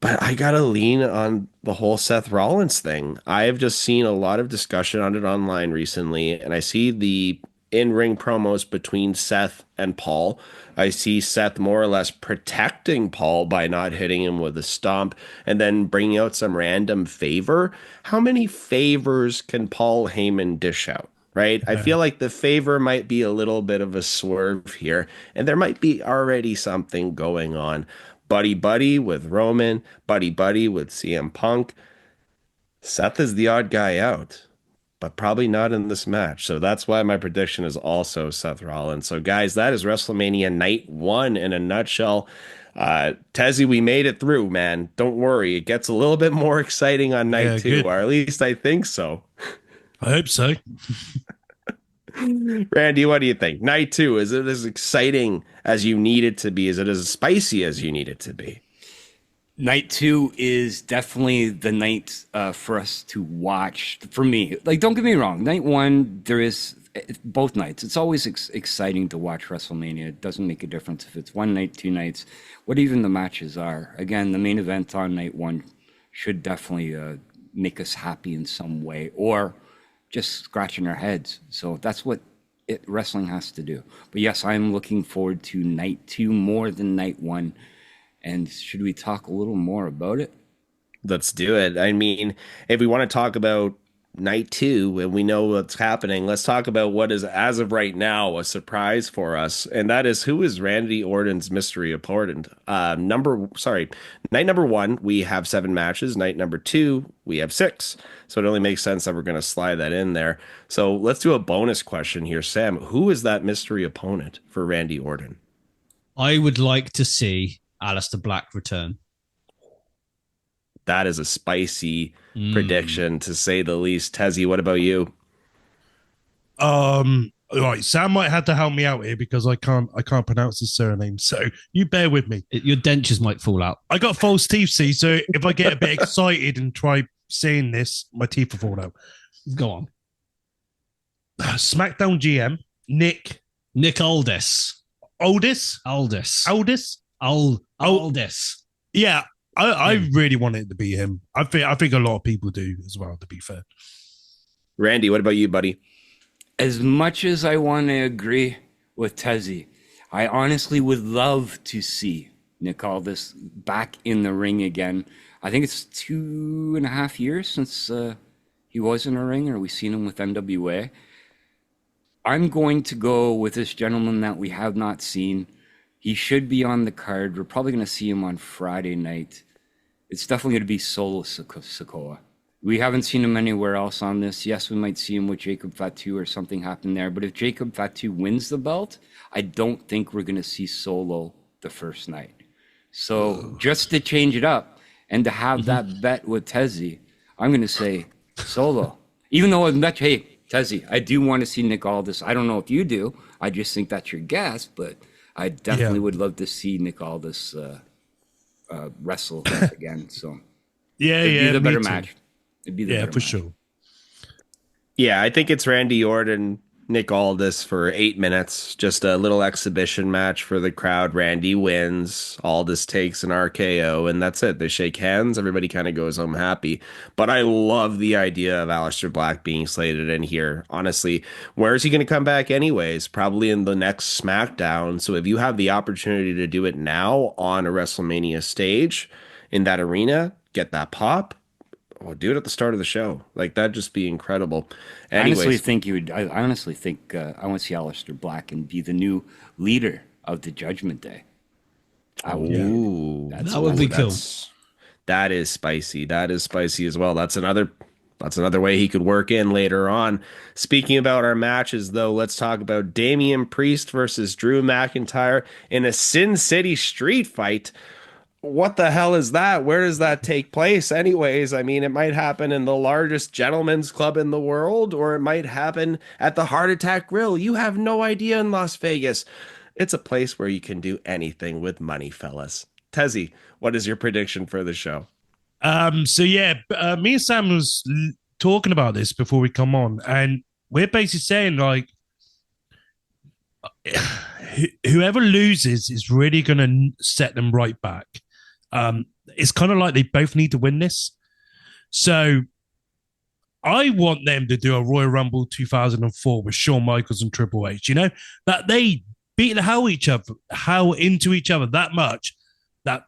But I got to lean on the whole Seth Rollins thing. I have just seen a lot of discussion on it online recently, and I see the in-ring promos between Seth and Paul. I see Seth more or less protecting Paul by not hitting him with a stomp and then bringing out some random favor. How many favors can Paul Heyman dish out, right? I feel like the favor might be a little bit of a swerve here, and there might be already something going on. Buddy with Roman, buddy with CM Punk. Seth is the odd guy out, but probably not in this match. So that's why my prediction is also Seth Rollins. So guys, that is WrestleMania Night 1 in a nutshell. Tezzy, we made it through, man. Don't worry. It gets a little bit more exciting on night 2, or at least I think so.
I hope so.
Randy, what do you think? Night 2, is it as exciting as you need it to be? Is it as spicy as you need it to be?
Night 2 is definitely the night for us to watch. For me, like, don't get me wrong. Night 1, there is both nights. It's always exciting to watch WrestleMania. It doesn't make a difference if it's one night, 2 nights, what even the matches are. Again, the main event on night 1 should definitely make us happy in some way, or just scratching our heads. So that's what wrestling has to do. But yes, I'm looking forward to night 2 more than night 1. And should we talk a little more about it?
Let's do it. I mean, if we want to talk about night two and we know what's happening, let's talk about what is, as of right now, a surprise for us. And that is, who is Randy Orton's mystery opponent? Night number one, we have 7 matches. Night number 2, we have 6. So it only makes sense that we're going to slide that in there. So let's do a bonus question here. Sam, who is that mystery opponent for Randy Orton?
I would like to see Aleister Black return.
That is a spicy prediction, to say the least. Tezzy, what about you?
Right, Sam might have to help me out here because I can't pronounce his surname. So you bear with me.
Your dentures might fall out.
I got false teeth, see. So if I get a bit excited and try saying this, my teeth will fall out.
Go on.
SmackDown GM Nick
Aldis.
Aldis. Yeah. I really want it to be him. I think a lot of people do as well, to be fair.
Randy, what about you, buddy?
As much as I want to agree with Tezzy, I honestly would love to see Nick Aldis back in the ring again. I think it's 2.5 years since he was in a ring, or we've seen him with NWA. I'm going to go with this gentleman that we have not seen. He should be on the card. We're probably going to see him on Friday night. It's definitely going to be Solo Sikoa. We haven't seen him anywhere else on this. Yes, we might see him with Jacob Fatu or something happen there. But if Jacob Fatu wins the belt, I don't think we're going to see Solo the first night. So just to change it up and to have that bet with Tezzy, I'm going to say Solo. Even though hey, Tezzy, I do want to see Nick Aldis. I don't know if you do. I just think that's your guess, but I definitely would love to see Nick Aldis wrestle again. So it'd be the better match. It'd be the better
for
match.
sure.
Yeah, I think it's Randy Orton, Nick Aldis for 8 minutes. Just a little exhibition match for the crowd. Randy wins. Aldis takes an RKO, and that's it. They shake hands. Everybody kind of goes home happy. But I love the idea of Aleister Black being slated in here. Honestly, where is he going to come back anyways? Probably in the next SmackDown. So if you have the opportunity to do it now on a WrestleMania stage in that arena, get that pop. Oh, do it at the start of the show. Like, that'd just be incredible. Anyways,
I honestly think I want to see Aleister Black and be the new leader of the Judgment Day.
That would be cool.
That is spicy. That is spicy as well. That's another way he could work in later on. Speaking about our matches, though, let's talk about Damian Priest versus Drew McIntyre in a Sin City street fight. What the hell is that? Where does that take place anyways? I mean, it might happen in the largest gentleman's club in the world, or it might happen at the Heart Attack Grill. You have no idea in Las Vegas. It's a place where you can do anything with money, fellas. Tezzy, what is your prediction for the show?
Me and Sam was talking about this before we come on, and we're basically saying, like, whoever loses is really going to set them right back. It's kind of like they both need to win this. So I want them to do a Royal Rumble 2004 with Shawn Michaels and Triple H, that they beat the hell into each other that much that,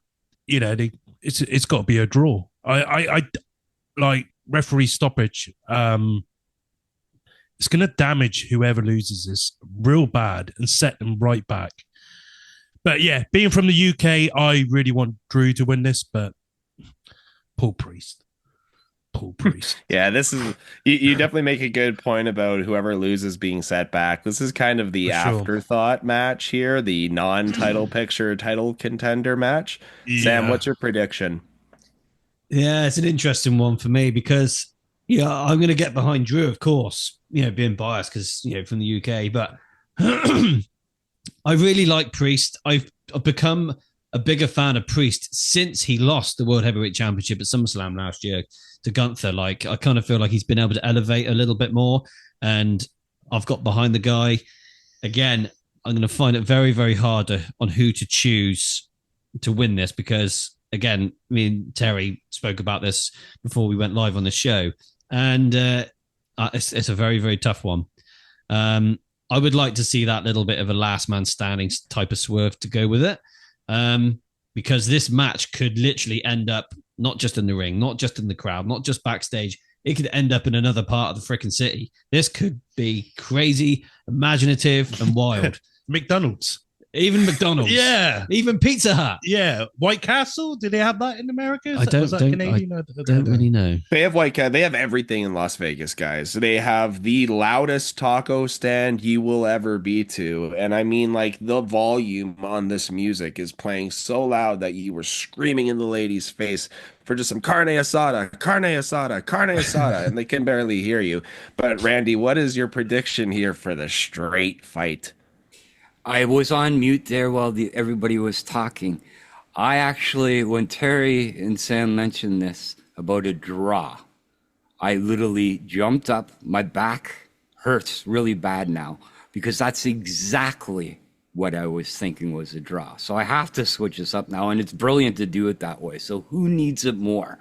it's got to be a draw. I like referee stoppage. It's going to damage whoever loses this real bad and set them right back. But yeah, being from the UK, I really want Drew to win this, but Paul Priest.
Yeah, this is, you definitely make a good point about whoever loses being set back. This is kind of the afterthought match here, the non-title picture title contender match. Yeah. Sam, what's your prediction?
Yeah, it's an interesting one for me because, I'm going to get behind Drew, of course, being biased because, from the UK, but I really like Priest. I've become a bigger fan of Priest since he lost the World Heavyweight Championship at SummerSlam last year to Gunther. Like, I kind of feel like he's been able to elevate a little bit more, and I've got behind the guy. Again, I'm going to find it very, very hard on who to choose to win this because, again, me and Terry spoke about this before we went live on the show, and it's a very, very tough one. I would like to see that little bit of a last man standing type of swerve to go with it, because this match could literally end up not just in the ring, not just in the crowd, not just backstage. It could end up in another part of the freaking city. This could be crazy, imaginative, and wild.
McDonald's.
Even McDonald's.
Yeah.
Even Pizza Hut.
Yeah. White Castle. Did they have that in America?
I don't really know.
They have they have everything in Las Vegas, guys. They have the loudest taco stand you will ever be to. And I mean, like, the volume on this music is playing so loud that you were screaming in the lady's face for just some carne asada, and they can barely hear you. But Randy, what is your prediction here for the straight fight?
I was on mute there while everybody was talking. I actually, when Terry and Sam mentioned this about a draw, I literally jumped up. My back hurts really bad now because that's exactly what I was thinking was a draw. So I have to switch this up now, and it's brilliant to do it that way. So who needs it more?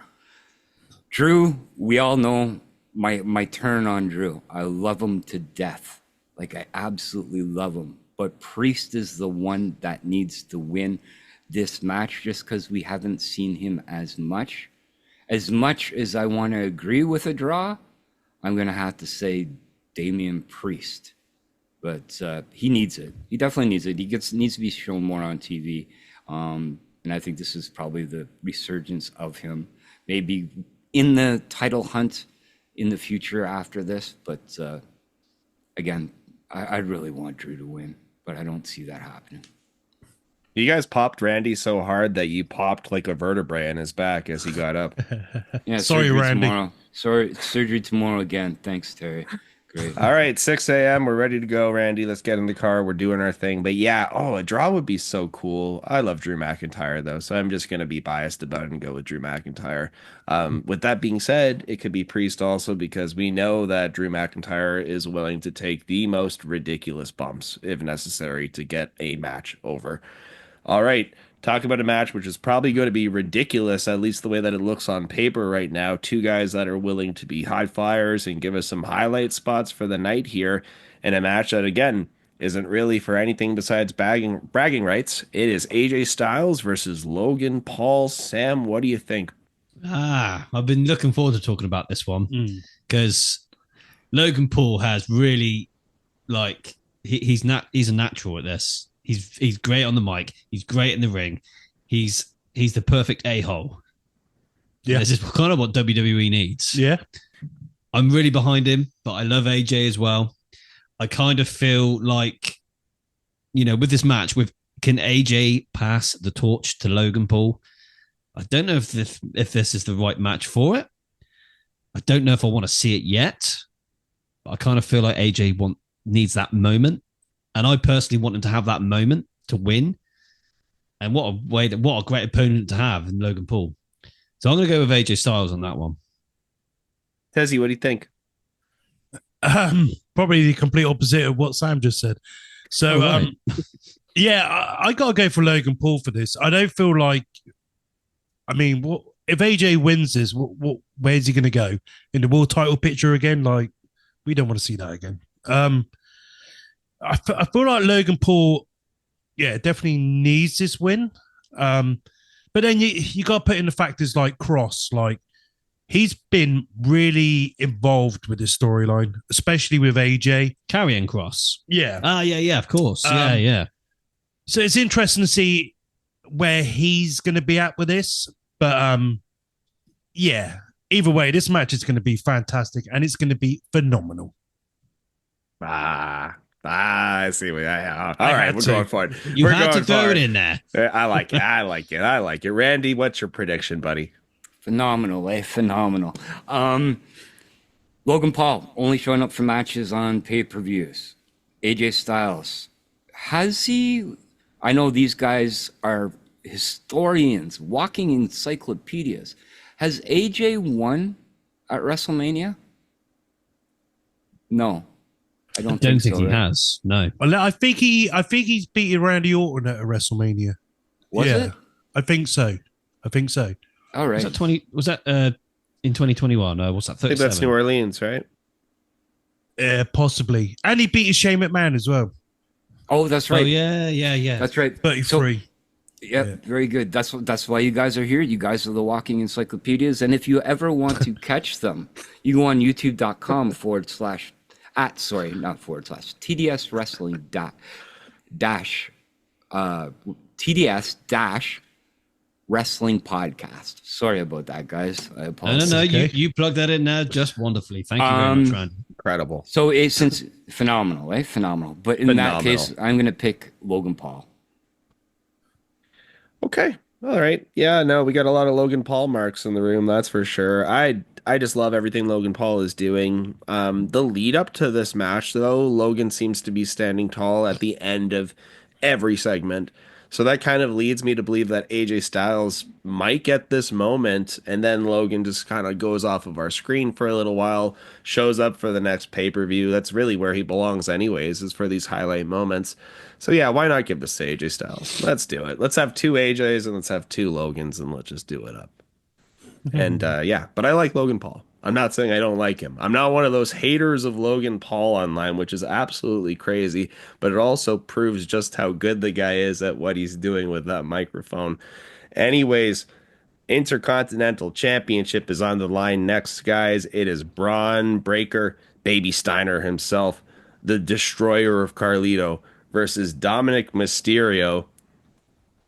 Drew, we all know my turn on Drew. I love him to death. Like, I absolutely love him. But Priest is the one that needs to win this match just because we haven't seen him as much. As much as I want to agree with a draw, I'm going to have to say Damian Priest. But he needs it. He definitely needs it. He needs to be shown more on TV. And I think this is probably the resurgence of him. Maybe in the title hunt in the future after this. But again, I really want Drew to win. But I don't see that happening.
You guys popped Randy so hard that you popped like a vertebrae in his back as he got up.
Yeah,
sorry, Randy.
Tomorrow. Sorry, surgery tomorrow again. Thanks, Terry. Great.
All right, 6 a.m. We're ready to go, Randy. Let's get in the car. We're doing our thing. But yeah, a draw would be so cool. I love Drew McIntyre, though, so I'm just going to be biased about it and go with Drew McIntyre. With that being said, it could be Priest also because we know that Drew McIntyre is willing to take the most ridiculous bumps, if necessary, to get a match over. All right, talk about a match which is probably going to be ridiculous, at least the way that it looks on paper right now. Two guys that are willing to be high flyers and give us some highlight spots for the night here in a match that, again, isn't really for anything besides bragging rights. It is AJ Styles versus Logan Paul. Sam, what do you think?
I've been looking forward to talking about this one because Logan Paul has really, like, he's a natural at this. He's great on the mic. He's great in the ring. He's the perfect a-hole.
Yeah,
this is kind of what WWE needs.
Yeah,
I'm really behind him, but I love AJ as well. I kind of feel like, with this match, can AJ pass the torch to Logan Paul? I don't know if this is the right match for it. I don't know if I want to see it yet. But I kind of feel like AJ needs that moment. And I personally want him to have that moment to win. And what a great opponent to have in Logan Paul. So I'm going to go with AJ Styles on that one.
Tezzy, what do you think?
Probably the complete opposite of what Sam just said. So,
right.
Yeah, I got to go for Logan Paul for this. I don't feel like, if AJ wins this, where's he going to go? In the world title picture again? Like, we don't want to see that again. I feel like Logan Paul, definitely needs this win. But then you got to put in the factors like Cross. Like, he's been really involved with this storyline, especially with AJ.
Karrion Kross.
Yeah.
Yeah, of course. Yeah.
So it's interesting to see where he's going to be at with this. But, either way, this match is going to be fantastic and it's going to be phenomenal.
I see what all right, we're going for it.
You had to throw it in there.
I like it. Randy, what's your prediction, buddy?
Phenomenal, phenomenal. Logan Paul only showing up for matches on pay-per-views. AJ Styles, has he? I know these guys are historians, walking encyclopedias. Has AJ won at WrestleMania? No. I don't think
he has. No.
Well, I think he's beaten Randy Orton at a WrestleMania.
Was it?
I think so.
All right.
Was that in 2021? What's that? 37?
I think that's New Orleans, right?
Possibly. And he beat Shane McMahon as well.
Oh, that's right.
Oh, yeah.
That's right.
33.
Yep, very good. That's why you guys are here. You guys are the walking encyclopedias. And if you ever want to catch them, you go on youtube.com TDS Wrestling TDS Wrestling Podcast. Sorry about that, guys. I apologize.
No. You plugged that in now just wonderfully. Thank you very much, Rand.
Incredible.
So since phenomenal, eh? Phenomenal. But in that case, I'm going to pick Logan Paul.
Okay. All right. Yeah, no, we got a lot of Logan Paul marks in the room, that's for sure. I just love everything Logan Paul is doing. The lead up to this match, though, Logan seems to be standing tall at the end of every segment. So that kind of leads me to believe that AJ Styles might get this moment, and then Logan just kind of goes off of our screen for a little while, shows up for the next pay-per-view. That's really where he belongs anyways, is for these highlight moments. So yeah, why not give this to AJ Styles? Let's do it. Let's have 2 AJs and let's have 2 Logans, and let's just do it up. And yeah, but I like Logan Paul. I'm not saying I don't like him. I'm not one of those haters of Logan Paul online, which is absolutely crazy, but it also proves just how good the guy is at what he's doing with that microphone. Anyways, Intercontinental Championship is on the line next, guys. It is Braun Breaker, Baby Steiner himself, the destroyer of Carlito, versus Dominic Mysterio,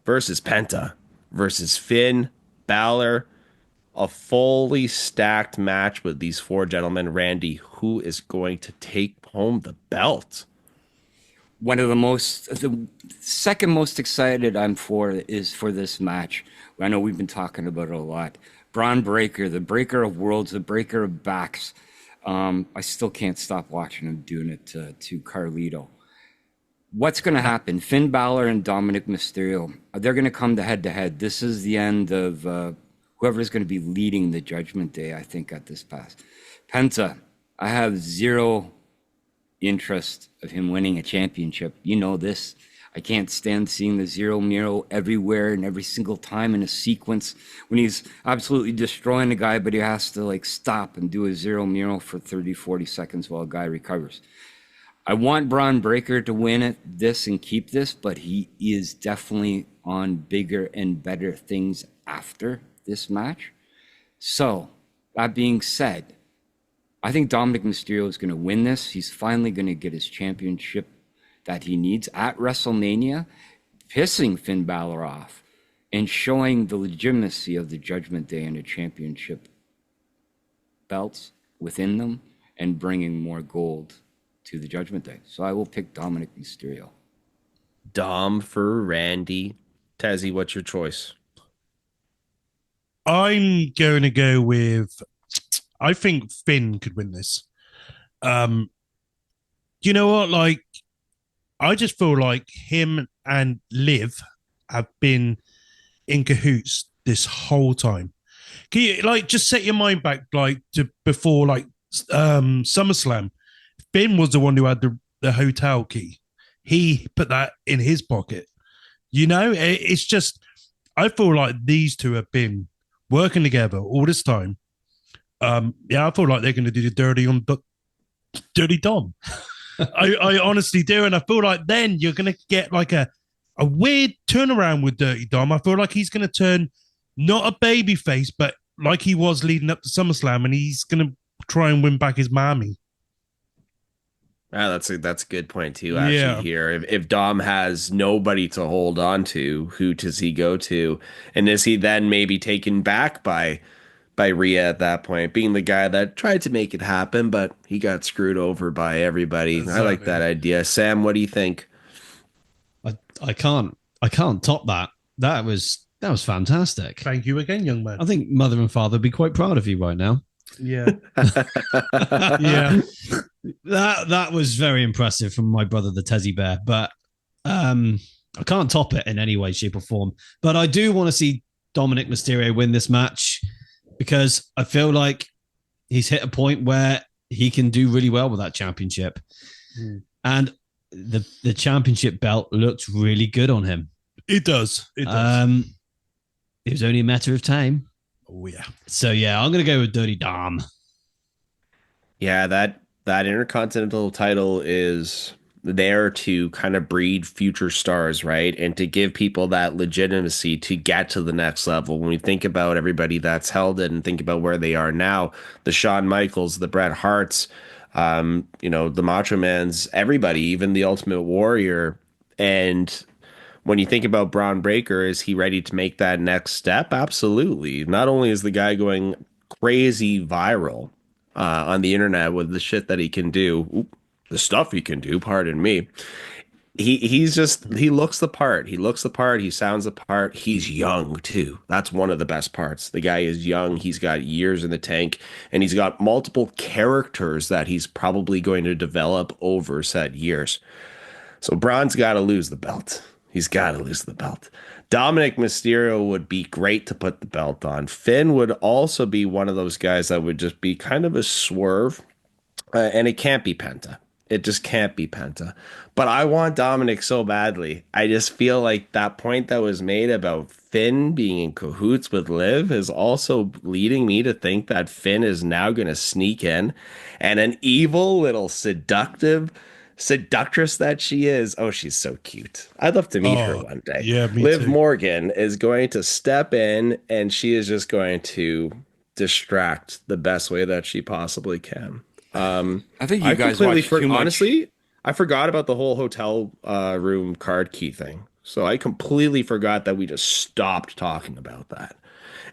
versus Penta, versus Finn Balor. A fully stacked match with these 4 gentlemen. Randy, who is going to take home the belt?
The second most excited I'm for is for this match. I know we've been talking about it a lot. Braun Breaker, the breaker of worlds, the breaker of backs. I still can't stop watching him doing it to Carlito. What's going to happen? Finn Balor and Dominic Mysterio, they're going to come to head. This is the end of whoever's going to be leading the Judgment Day, I think, at this pass. Penta, I have zero interest of him winning a championship. You know this. I can't stand seeing the zero Miro everywhere and every single time in a sequence when he's absolutely destroying the guy, but he has to stop and do a zero Miro for 30, 40 seconds while a guy recovers. I want Braun Breaker to win this and keep this, but he is definitely on bigger and better things after this match. So, that being said, I think Dominic Mysterio is going to win this. He's finally going to get his championship that he needs at WrestleMania, pissing Finn Balor off and showing the legitimacy of the Judgment Day and the championship belts within them and bringing more gold to the Judgment Day. So I will pick Dominic Mysterio.
Dom for Randy. Tezzy, what's your choice?
I'm going to go with, I think Finn could win this. You know what? I just feel like him and Liv have been in cahoots this whole time. Can you just set your mind back to before SummerSlam? Finn was the one who had the hotel key. He put that in his pocket. You know, it's just, I feel like these two have been working together all this time. Yeah, I feel like they're going to do the Dirty Dom. I honestly do. And I feel like then you're going to get a weird turnaround with Dirty Dom. I feel like he's going to turn not a baby face, but like he was leading up to SummerSlam, and he's going to try and win back his mommy.
That's a good point too, actually, here. If Dom has nobody to hold on to, who does he go to? And is he then maybe taken back by Rhea at that point, being the guy that tried to make it happen, but he got screwed over by everybody? Exactly. I like that idea. Sam, what do you think?
I can't top that. That was fantastic.
Thank you again, young man.
I think mother and father would be quite proud of you right now.
Yeah.
Yeah. That was very impressive from my brother, the Tezzy Bear, but I can't top it in any way, shape, or form. But I do want to see Dominic Mysterio win this match because I feel like he's hit a point where he can do really well with that championship. And the championship belt looks really good on him.
It does.
It was only a matter of time.
Oh, yeah.
So, yeah, I'm going to go with Dirty Dom.
Yeah, that Intercontinental title is there to kind of breed future stars, right? And to give people that legitimacy to get to the next level. When we think about everybody that's held it and think about where they are now, the Shawn Michaels, the Bret Harts, the Macho Mans, everybody, even the Ultimate Warrior. And when you think about Braun Breaker, is he ready to make that next step? Absolutely. Not only is the guy going crazy viral on the internet with the shit that he can do, the stuff he can do, pardon me. He looks the part. He looks the part. He sounds the part. He's young too. That's one of the best parts. The guy is young. He's got years in the tank, and he's got multiple characters that he's probably going to develop over said years. So Braun's got to lose the belt. He's got to lose the belt. Dominic Mysterio would be great to put the belt on. Finn would also be one of those guys that would just be kind of a swerve. And it can't be Penta. It just can't be Penta. But I want Dominic so badly. I just feel like that point that was made about Finn being in cahoots with Liv is also leading me to think that Finn is now going to sneak in, and an evil little seductress that she is. Oh, she's so cute. I'd love to meet her one day.
Yeah, me
Liv
too.
Morgan is going to step in, and she is just going to distract the best way that she possibly can.
I think you guys watch too much.
Honestly, I forgot about the whole hotel room card key thing. So I completely forgot that we just stopped talking about that.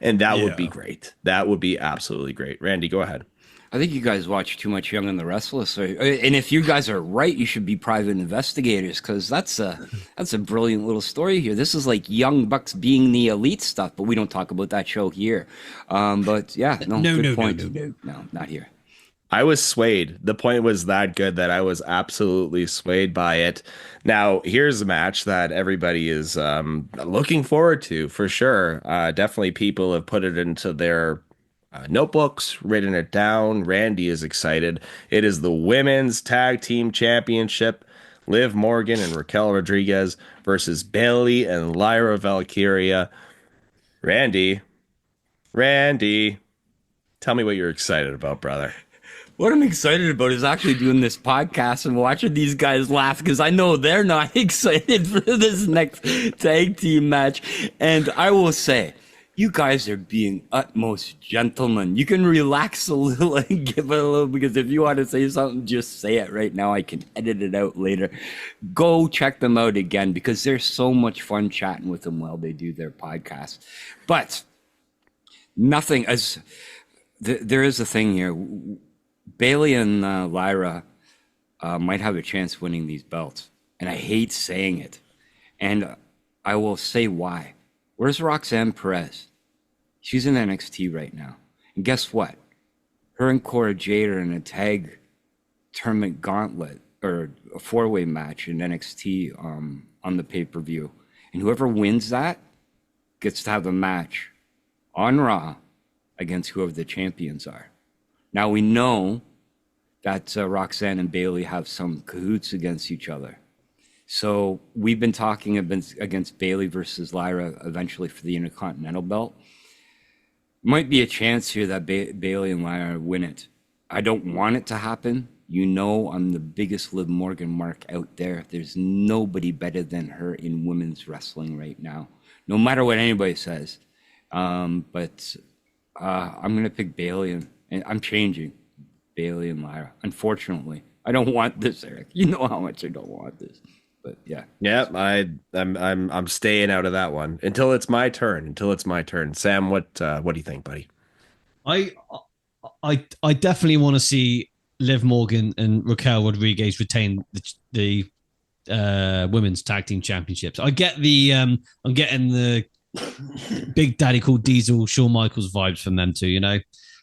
And that would be great. That would be absolutely great. Randy, go ahead.
I think you guys watch too much Young and the Restless, and if you guys are right, you should be private investigators, because that's a brilliant little story here. This is like Young Bucks being the elite stuff, but we don't talk about that show here. But yeah, good point. No, not here.
I was swayed. The point was that good that I was absolutely swayed by it. Now, here's a match that everybody is looking forward to for sure. Definitely people have put it into their notebooks, written it down. Randy is excited. It is the Women's Tag Team Championship. Liv Morgan and Raquel Rodriguez versus Bayley and Lyra Valkyria. Randy, tell me what you're excited about, brother.
What I'm excited about is actually doing this podcast and watching these guys laugh, because I know they're not excited for this next tag team match. And I will say, you guys are being utmost gentlemen. You can relax a little and give it a little, because if you want to say something, just say it right now. I can edit it out later. Go check them out again, because there's so much fun chatting with them while they do their podcast. But nothing as there is a thing here. Bayley and Lyra might have a chance winning these belts, and I hate saying it, and I will say why. Where's Roxanne Perez? She's in NXT right now, and guess what? Her and Cora Jade are in a tag tournament gauntlet, or a four-way match in NXT on the pay-per-view, and whoever wins that gets to have a match on Raw against whoever the champions are. Now, we know that Roxanne and Bayley have some cahoots against each other. So we've been talking against Bayley versus Lyra eventually for the Intercontinental belt. Might be a chance here that Bayley and Lyra win it. I don't want it to happen. You know I'm the biggest Liv Morgan mark out there. There's nobody better than her in women's wrestling right now, no matter what anybody says. But I'm going to pick Bayley, and I'm changing Bayley and Lyra. Unfortunately, I don't want this, Eric. You know how much I don't want this. But yeah.
I'm staying out of that one until it's my turn. Sam, what do you think, buddy?
I definitely want to see Liv Morgan and Raquel Rodriguez retain the women's tag team championships. I get the I'm getting the Big Daddy called Diesel, Shawn Michaels vibes from them too,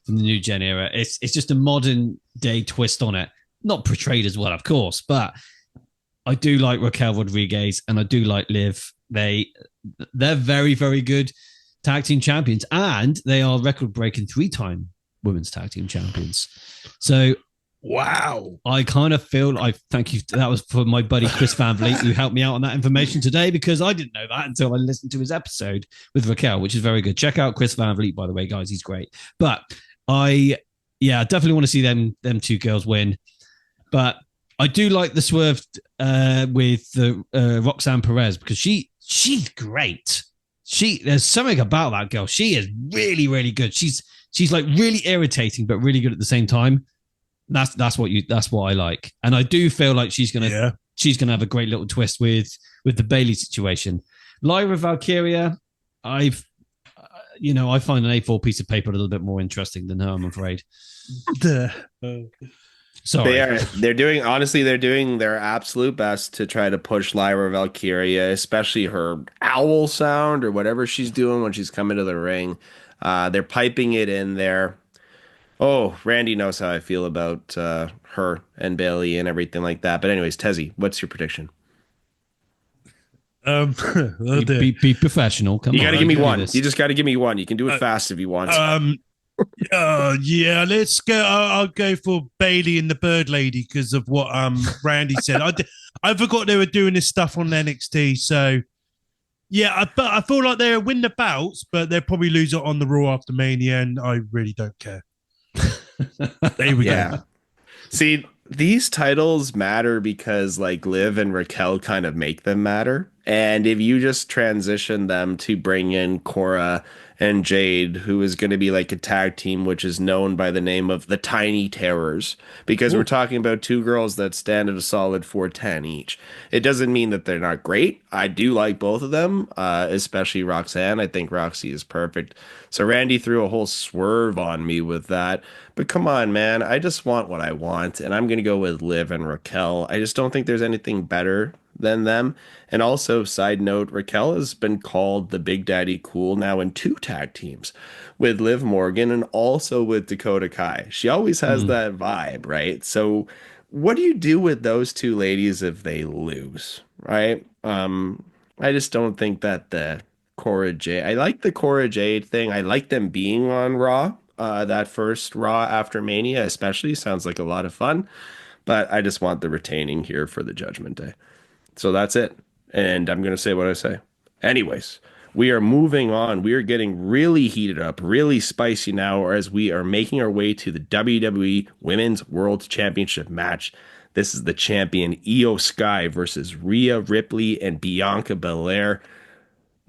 from the new gen era. It's just a modern day twist on it. Not portrayed as well, of course, but I do like Raquel Rodriguez and I do like Liv. They're very, very good tag team champions, and they are record-breaking 3-time women's tag team champions. So, wow. I kind of feel thank you. That was for my buddy Chris Van Vliet, who helped me out on that information today, because I didn't know that until I listened to his episode with Raquel, which is very good. Check out Chris Van Vliet, by the way, guys. He's great. But I definitely want to see them two girls win. But I do like the swerve with the Roxanne Perez because she's great. There's something about that girl. She is really, really good. She's like really irritating, but really good at the same time. That's what I like. And I do feel like she's gonna have a great little twist with the Bailey situation. Lyra Valkyria, I find an A4 piece of paper a little bit more interesting than her, I'm afraid. Sorry.
They're doing their absolute best to try to push Lyra Valkyria, especially her owl sound or whatever she's doing when she's coming to the ring. They're piping it in there. Oh, Randy knows how I feel about her and Bailey and everything like that. But anyways, Tezzy, what's your prediction?
Be professional. Come on.
You got to give me one. You just got to give me one. You can do it fast if you want.
Yeah, let's go. I'll go for Bailey and the Bird Lady because of what Randy said. I forgot they were doing this stuff on NXT. So yeah, I feel like they'll win the bouts, but they'll probably lose it on the Raw after Mania, and I really don't care. There we go.
See, these titles matter because like Liv and Raquel kind of make them matter. And if you just transition them to bring in Cora and Jade, who is going to be like a tag team, which is known by the name of the Tiny Terrors, because we're talking about two girls that stand at a solid 410 each. It doesn't mean that they're not great. I do like both of them, especially Roxanne. I think Roxy is perfect. So Randy threw a whole swerve on me with that. But come on, man. I just want what I want, and I'm going to go with Liv and Raquel. I just don't think there's anything better than them. And also, side note, Raquel has been called the Big Daddy Cool now in 2 tag teams with Liv Morgan and also with Dakota Kai. She always has that vibe, right? So what do you do with those 2 ladies if they lose, right? I just don't think that the Cora Jade, I like the Cora Jade thing. I like them being on Raw, that first Raw after Mania especially. Sounds like a lot of fun. But I just want the retaining here for the Judgment Day. So that's it. And I'm going to say what I say. Anyways, we are moving on. We are getting really heated up, really spicy now as we are making our way to the WWE Women's World Championship match. This is the champion Io Sky versus Rhea Ripley and Bianca Belair.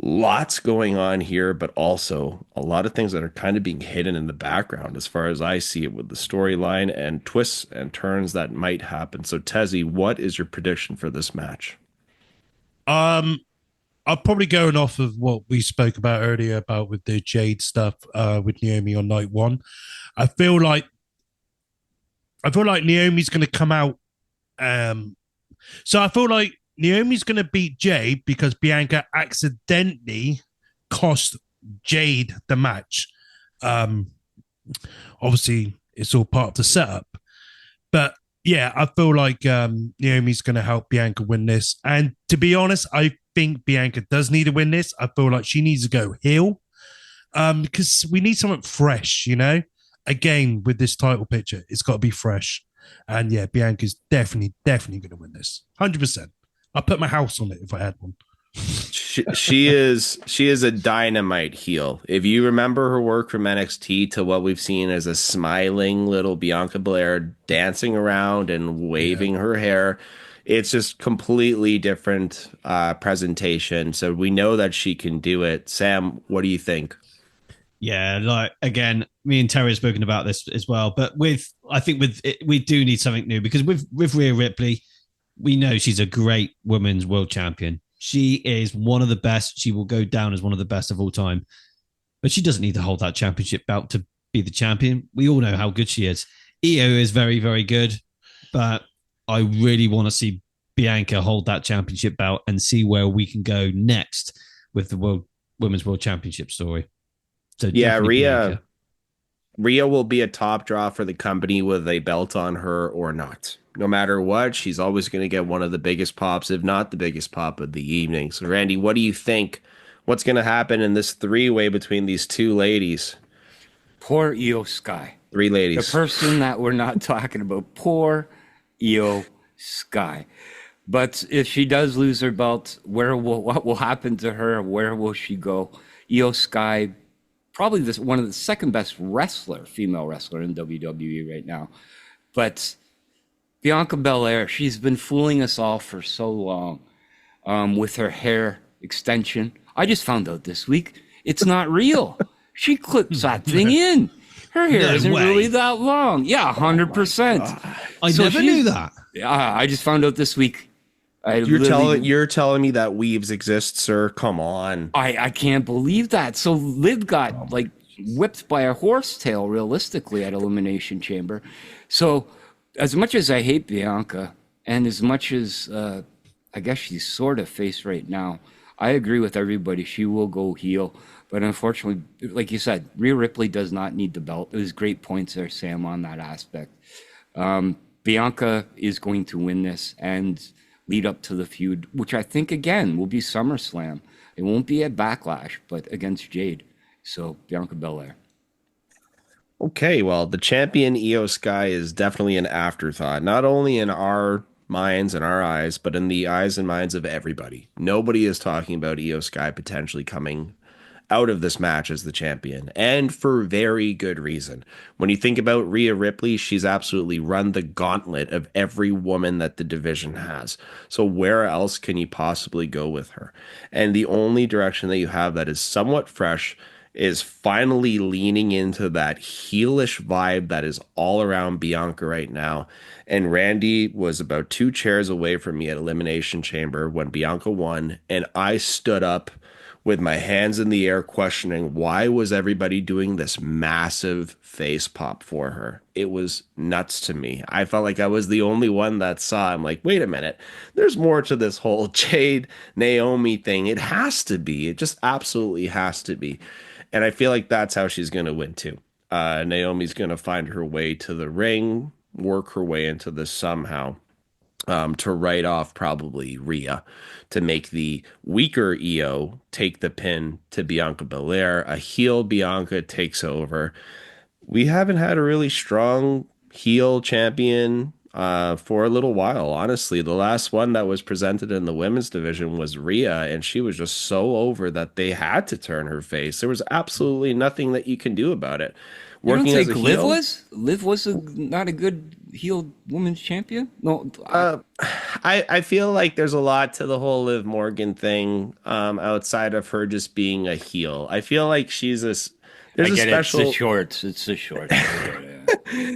Lots going on here, but also a lot of things that are kind of being hidden in the background as far as I see it with the storyline and twists and turns that might happen. So Tezzy, what is your prediction for this match?
I'll probably going off of what we spoke about earlier about with the Jade stuff with Naomi on night 1. I feel like Naomi's going to come out. So I feel like Naomi's going to beat Jade because Bianca accidentally cost Jade the match. Obviously, it's all part of the setup. But yeah, I feel like Naomi's going to help Bianca win this. And to be honest, I think Bianca does need to win this. I feel like she needs to go heel because we need something fresh, you know? Again, with this title picture, it's got to be fresh. And yeah, Bianca's definitely going to win this. 100%. I'll put my house on it if I had one.
She is a dynamite heel. If you remember her work from NXT to what we've seen as a smiling little Bianca Belair dancing around and waving her hair, it's just completely different presentation. So we know that she can do it. Sam, what do you think?
Yeah, like again, me and Terry have spoken about this as well. But we do need something new because with Rhea Ripley, we know she's a great women's world champion. She is one of the best. She will go down as one of the best of all time. But she doesn't need to hold that championship belt to be the champion. We all know how good she is. Io is very, very good. But I really want to see Bianca hold that championship belt and see where we can go next with the Women's World Championship story. So yeah,
Rhea will be a top draw for the company with a belt on her or not. No matter what, she's always going to get one of the biggest pops, if not the biggest pop of the evening. So, Randy, what do you think? What's going to happen in this 3-way between these 2 ladies?
Poor Io Sky.
3 ladies.
The person that we're not talking about. Poor Io Sky. But if she does lose her belt, what will happen to her? Where will she go? Io Sky, probably one of the second best female wrestler in WWE right now. But Bianca Belair, she's been fooling us all for so long with her hair extension. I just found out this week it's not real. She clips that thing in. Her hair isn't really that long. Yeah, 100%.
I never knew that.
Yeah, I just found out this week.
You're telling me that weaves exist, sir? Come on.
I can't believe that. So Liv got like whipped by a horse tail realistically at Elimination Chamber. So as much as I hate Bianca and as much as I guess she's sort of face right now, I agree with everybody. She will go heel. But unfortunately, like you said, Rhea Ripley does not need the belt. It was great points there, Sam, on that aspect. Bianca is going to win this and lead up to the feud, which I think, again, will be SummerSlam. It won't be at Backlash, but against Jade. So, Bianca Belair.
Okay, well, the champion Io Sky is definitely an afterthought, not only in our minds and our eyes, but in the eyes and minds of everybody. Nobody is talking about Io Sky potentially coming out of this match as the champion, and for very good reason. When you think about Rhea Ripley, she's absolutely run the gauntlet of every woman that the division has. So where else can you possibly go with her? And the only direction that you have that is somewhat fresh is finally leaning into that heelish vibe that is all around Bianca right now. And Randy was about 2 chairs away from me at Elimination Chamber when Bianca won, and I stood up with my hands in the air questioning why was everybody doing this massive face pop for her. It was nuts to me. I felt like I was the only one that saw. I'm like, wait a minute, there's more to this whole Jade Naomi thing. It has to be. It just absolutely has to be. And I feel like that's how she's going to win too. Naomi's going to find her way to the ring, work her way into this somehow. To write off probably Rhea, to make the weaker Io take the pin to Bianca Belair. A heel Bianca takes over. We haven't had a really strong heel champion for a little while, honestly. The last one that was presented in the women's division was Rhea, and she was just so over that they had to turn her face. There was absolutely nothing that you can do about it.
You don't think Liv was? Liv was not a good heel women's champion? No.
I feel like there's a lot to the whole Liv Morgan thing outside of her just being a heel. I feel like she's there's a special...
It's the shorts. It's the shorts.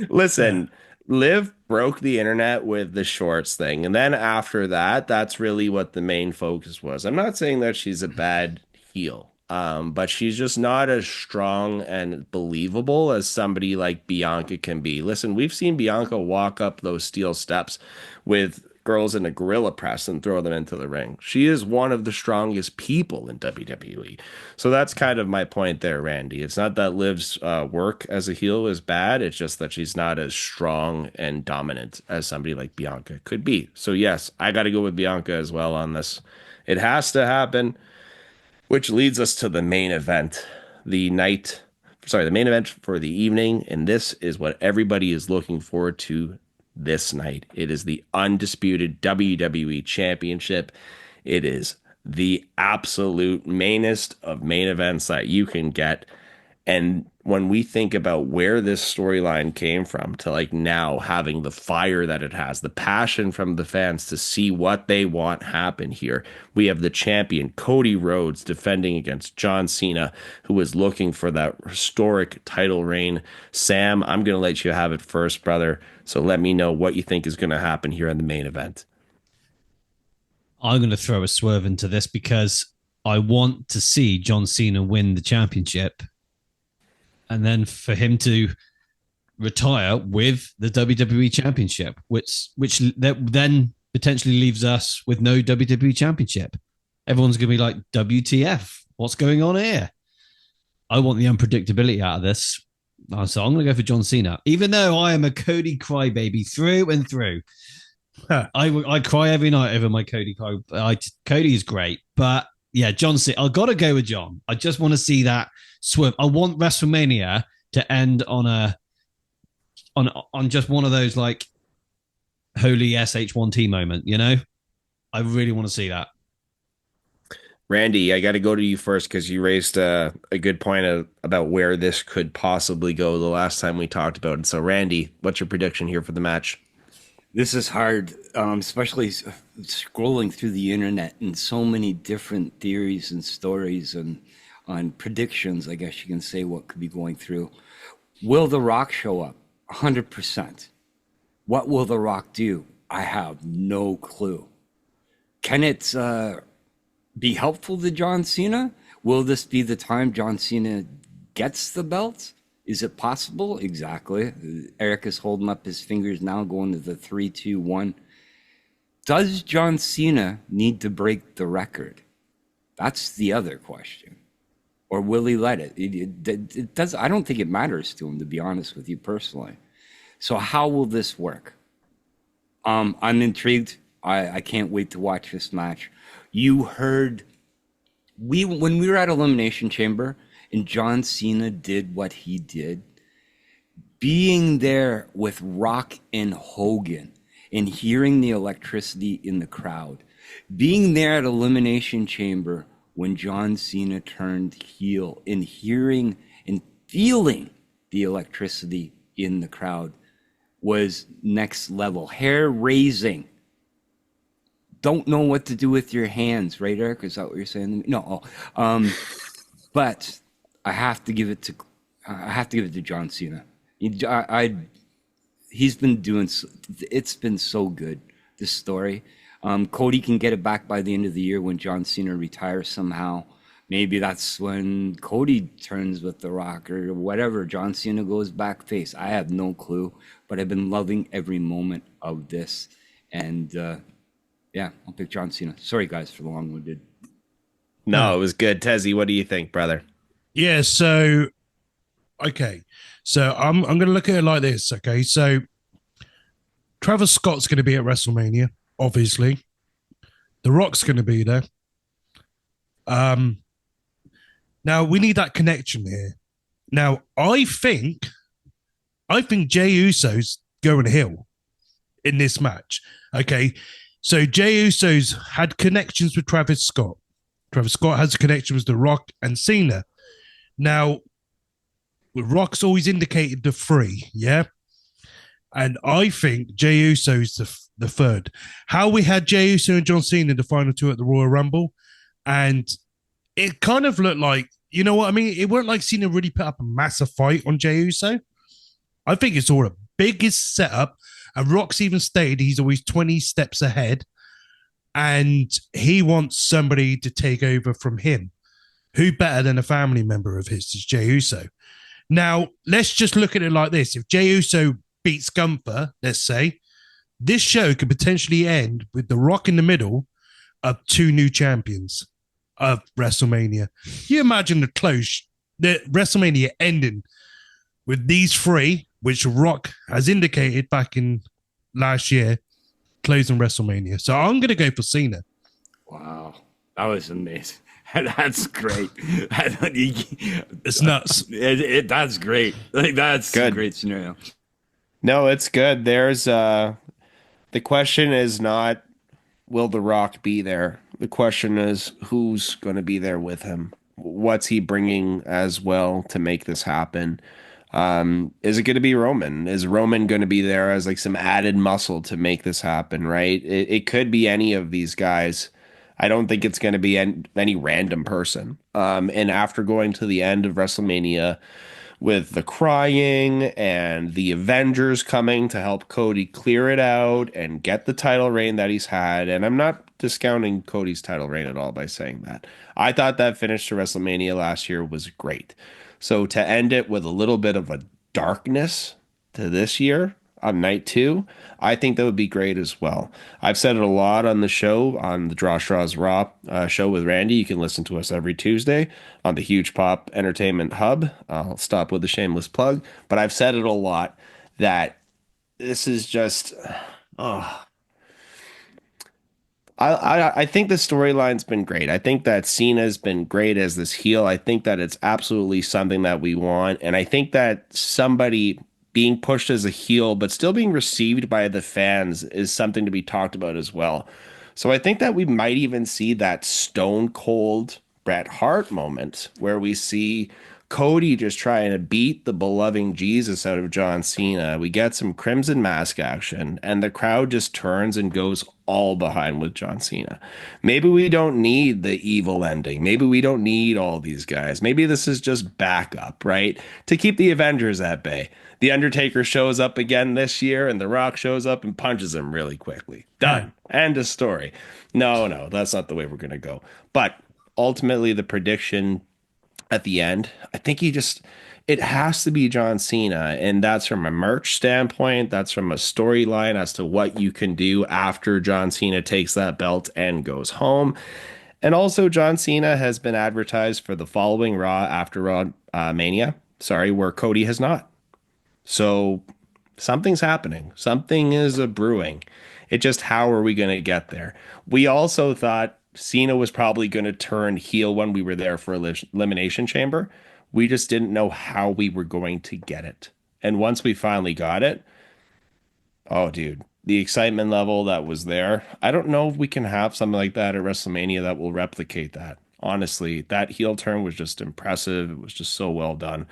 Listen, Liv broke the internet with the shorts thing. And then after that, that's really what the main focus was. I'm not saying that she's a bad heel. But she's just not as strong and believable as somebody like Bianca can be. Listen, we've seen Bianca walk up those steel steps with girls in a gorilla press and throw them into the ring. She is one of the strongest people in WWE. So that's kind of my point there, Randy. It's not that Liv's work as a heel is bad. It's just that she's not as strong and dominant as somebody like Bianca could be. So yes, I got to go with Bianca as well on this. It has to happen. Which leads us to the main event, the main event for the evening. And this is what everybody is looking forward to this night. It is the undisputed WWE Championship. It is the absolute mainest of main events that you can get. And when we think about where this storyline came from to like now having the fire that it has, the passion from the fans to see what they want happen here, we have the champion Cody Rhodes defending against John Cena, who is looking for that historic title reign. Sam, I'm going to let you have it first, brother. So let me know what you think is going to happen here in the main event.
I'm going to throw a swerve into this because I want to see John Cena win the championship. And then for him to retire with the WWE Championship, which then potentially leaves us with no WWE Championship. Everyone's going to be like, WTF? What's going on here? I want the unpredictability out of this. So I'm going to go for John Cena. Even though I am a Cody crybaby through and through. I cry every night over my Cody. Cody is great. But yeah, John Cena. I've got to go with John. I just want to see that swerve. I want WrestleMania to end on just one of those like holy SH1T moment, you know? I really want to see that.
Randy, I got to go to you first because you raised a good point about where this could possibly go the last time we talked about it. So, Randy, what's your prediction here for the match?
This is hard, especially scrolling through the internet and so many different theories and stories and on predictions, I guess you can say, what could be going through. Will The Rock show up? 100%. What will The Rock do? I have no clue. Can it be helpful to John Cena? Will this be the time John Cena gets the belt? Is it possible? Exactly. Eric is holding up his fingers now, going to the 3, 2, 1. Does John Cena need to break the record? That's the other question. Or will he let it? It does. I don't think it matters to him, to be honest with you personally. So how will this work? I'm intrigued. I can't wait to watch this match. You heard when we were at Elimination Chamber and John Cena did what he did, being there with Rock and Hogan and hearing the electricity in the crowd, being there at Elimination Chamber when John Cena turned heel and hearing and feeling the electricity in the crowd was next level. Hair raising. Don't know what to do with your hands, right, Eric? Is that what you're saying? No. But I have to give it to John Cena. He's been doing. It's been so good, this story. Cody can get it back by the end of the year when John Cena retires somehow. Maybe that's when Cody turns with The Rock or whatever. John Cena goes back face. I have no clue, but I've been loving every moment of this. And yeah, I'll pick John Cena. Sorry, guys, for the long-winded.
No, it was good. Tezzy, what do you think, brother?
Yeah, so, okay. So I'm going to look at it like this, okay? So Travis Scott's going to be at WrestleMania, obviously. The Rock's going to be there. Now, we need that connection here. Now, I think Jey Uso's going heel in this match, okay? So Jey Uso's had connections with Travis Scott. Travis Scott has a connection with The Rock and Cena. Now, Rock's always indicated the 3, yeah? And I think Jey Uso's the third. How we had Jey Uso and John Cena in the final 2 at the Royal Rumble, and it kind of looked like, you know what I mean? It weren't like Cena really put up a massive fight on Jey Uso. I think it's all the biggest setup. And Rock's even stated he's always 20 steps ahead. And he wants somebody to take over from him. Who better than a family member of his is Jey Uso? Now, let's just look at it like this. If Jey Uso beats Gunther, let's say, this show could potentially end with The Rock in the middle of 2 new champions of WrestleMania. You imagine the WrestleMania ending with these 3, which Rock has indicated back in last year, closing WrestleMania. So I'm going to go for Cena.
Wow, that was amazing. That's great.
It's nuts.
That's great. Like, that's
good.
A great scenario.
No, it's good. There's the question is not will The Rock be there? The question is who's going to be there with him? What's he bringing as well to make this happen? Is it going to be Roman? Is Roman going to be there as like some added muscle to make this happen, right? It could be any of these guys. I don't think it's going to be any random person. And after going to the end of WrestleMania with the crying and the Avengers coming to help Cody clear it out and get the title reign that he's had, and I'm not discounting Cody's title reign at all by saying that. I thought that finish to WrestleMania last year was great. So to end it with a little bit of a darkness to this year on night 2, I think that would be great as well. I've said it a lot on the show, on the Draw Straws Raw show with Randy. You can listen to us every Tuesday on the Huge Pop Entertainment Hub. I'll stop with the shameless plug, but I've said it a lot that this is just, I think the storyline's been great. I think that Cena's been great as this heel. I think that it's absolutely something that we want. And I think that somebody being pushed as a heel, but still being received by the fans is something to be talked about as well. So I think that we might even see that Stone Cold Bret Hart moment where we see Cody just trying to beat the beloved Jesus out of John Cena. We get some Crimson Mask action, and the crowd just turns and goes all behind with John Cena. Maybe we don't need the evil ending. Maybe we don't need all these guys. Maybe this is just backup, right? To keep the Avengers at bay. The Undertaker shows up again this year, and The Rock shows up and punches him really quickly. Done. End of story. No, that's not the way we're going to go. But ultimately, the prediction at the end, I think it has to be John Cena. And that's from a merch standpoint. That's from a storyline as to what you can do after John Cena takes that belt and goes home. And also, John Cena has been advertised for the following Raw after Raw Mania. Where Cody has not. So something's happening. Something is brewing. It just, how are we going to get there? We also thought Cena was probably going to turn heel when we were there for Elimination Chamber. We just didn't know how we were going to get it. And once we finally got it, oh, dude, the excitement level that was there, I don't know if we can have something like that at WrestleMania that will replicate that. Honestly, that heel turn was just impressive. It was just so well done.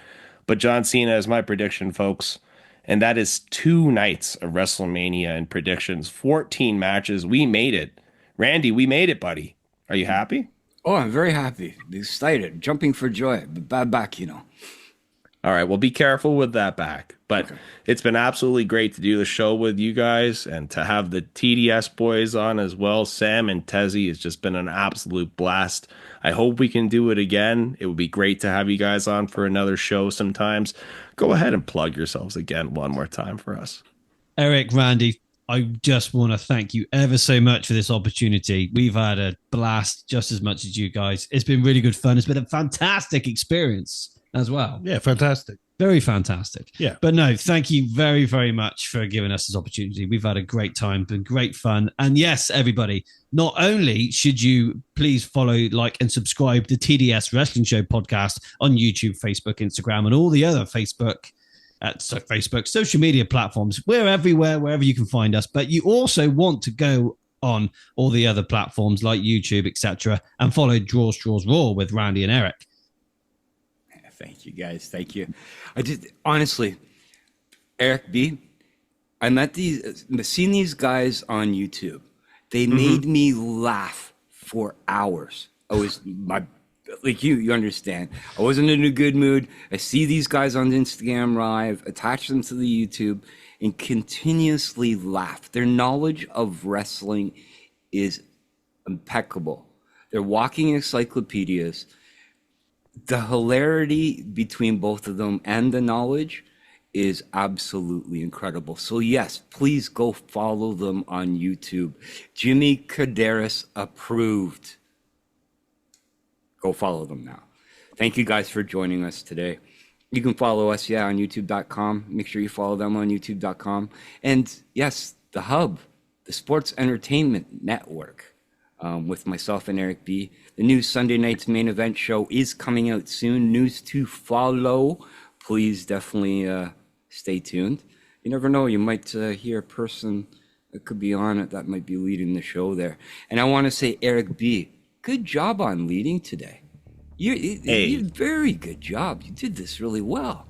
But John Cena is my prediction, folks. And that is 2 nights of WrestleMania and predictions, 14 matches. We made it. Randy, we made it, buddy. Are you happy?
Oh, I'm very happy. Excited. Jumping for joy. Bad back,
All right. Well, be careful with that back. But It's been absolutely great to do the show with you guys and to have the TDS boys on as well. Sam and Tezzy. It's just been an absolute blast. I hope we can do it again. It would be great to have you guys on for another show sometimes. Go ahead and plug yourselves again one more time for us.
Eric, Randy, I just want to thank you ever so much for this opportunity. We've had a blast just as much as you guys. It's been really good fun. It's been a fantastic experience as well.
Yeah, fantastic.
Very fantastic.
Yeah.
But no, thank you very, very much for giving us this opportunity. We've had a great time, been great fun. And yes, everybody, not only should you please follow, like, and subscribe to TDS Wrestling Show Podcast on YouTube, Facebook, Instagram, and all the other Facebook, social media platforms. We're everywhere, wherever you can find us. But you also want to go on all the other platforms like YouTube, etc., and follow Draw Straws Raw with Randy and Eric.
Thank you, guys. Thank you. I did, honestly, Eric B., I met seen these guys on YouTube. They made me laugh for hours. I was, like you understand. I wasn't in a good mood. I see these guys on Instagram Live, attach them to the YouTube, and continuously laugh. Their knowledge of wrestling is impeccable. They're walking encyclopedias. The hilarity between both of them and the knowledge is absolutely incredible. So yes, please go follow them on YouTube. Jimmy Caderas approved. Go follow them now. Thank you guys for joining us today. You can follow us, on youtube.com. Make sure you follow them on youtube.com. And yes, the Hub, the Sports Entertainment Network, with myself and Eric B. The new Sunday night's main event show is coming out soon. News to follow. Please definitely stay tuned. You never know, you might hear a person that could be on it that might be leading the show there. And I want to say, Eric B., good job on leading today. You did a very good job. You did this really well.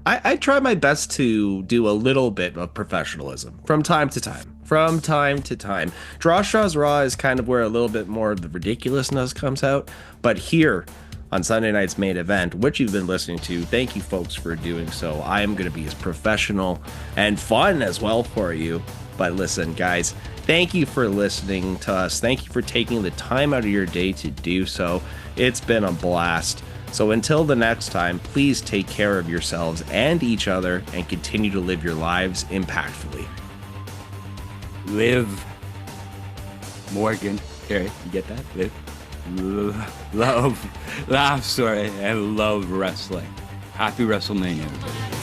I try my best to do a little bit of professionalism from time to time. Draw Straws Raw is kind of where a little bit more of the ridiculousness comes out. But here on Sunday night's main event, which you've been listening to, thank you folks for doing so. I am going to be as professional and fun as well for you. But listen, guys, thank you for listening to us. Thank you for taking the time out of your day to do so. It's been a blast. So until the next time, please take care of yourselves and each other and continue to live your lives impactfully.
Live. Morgan. Eric, you get that? Live. Love. Laugh, sorry. And love wrestling. Happy WrestleMania, everybody.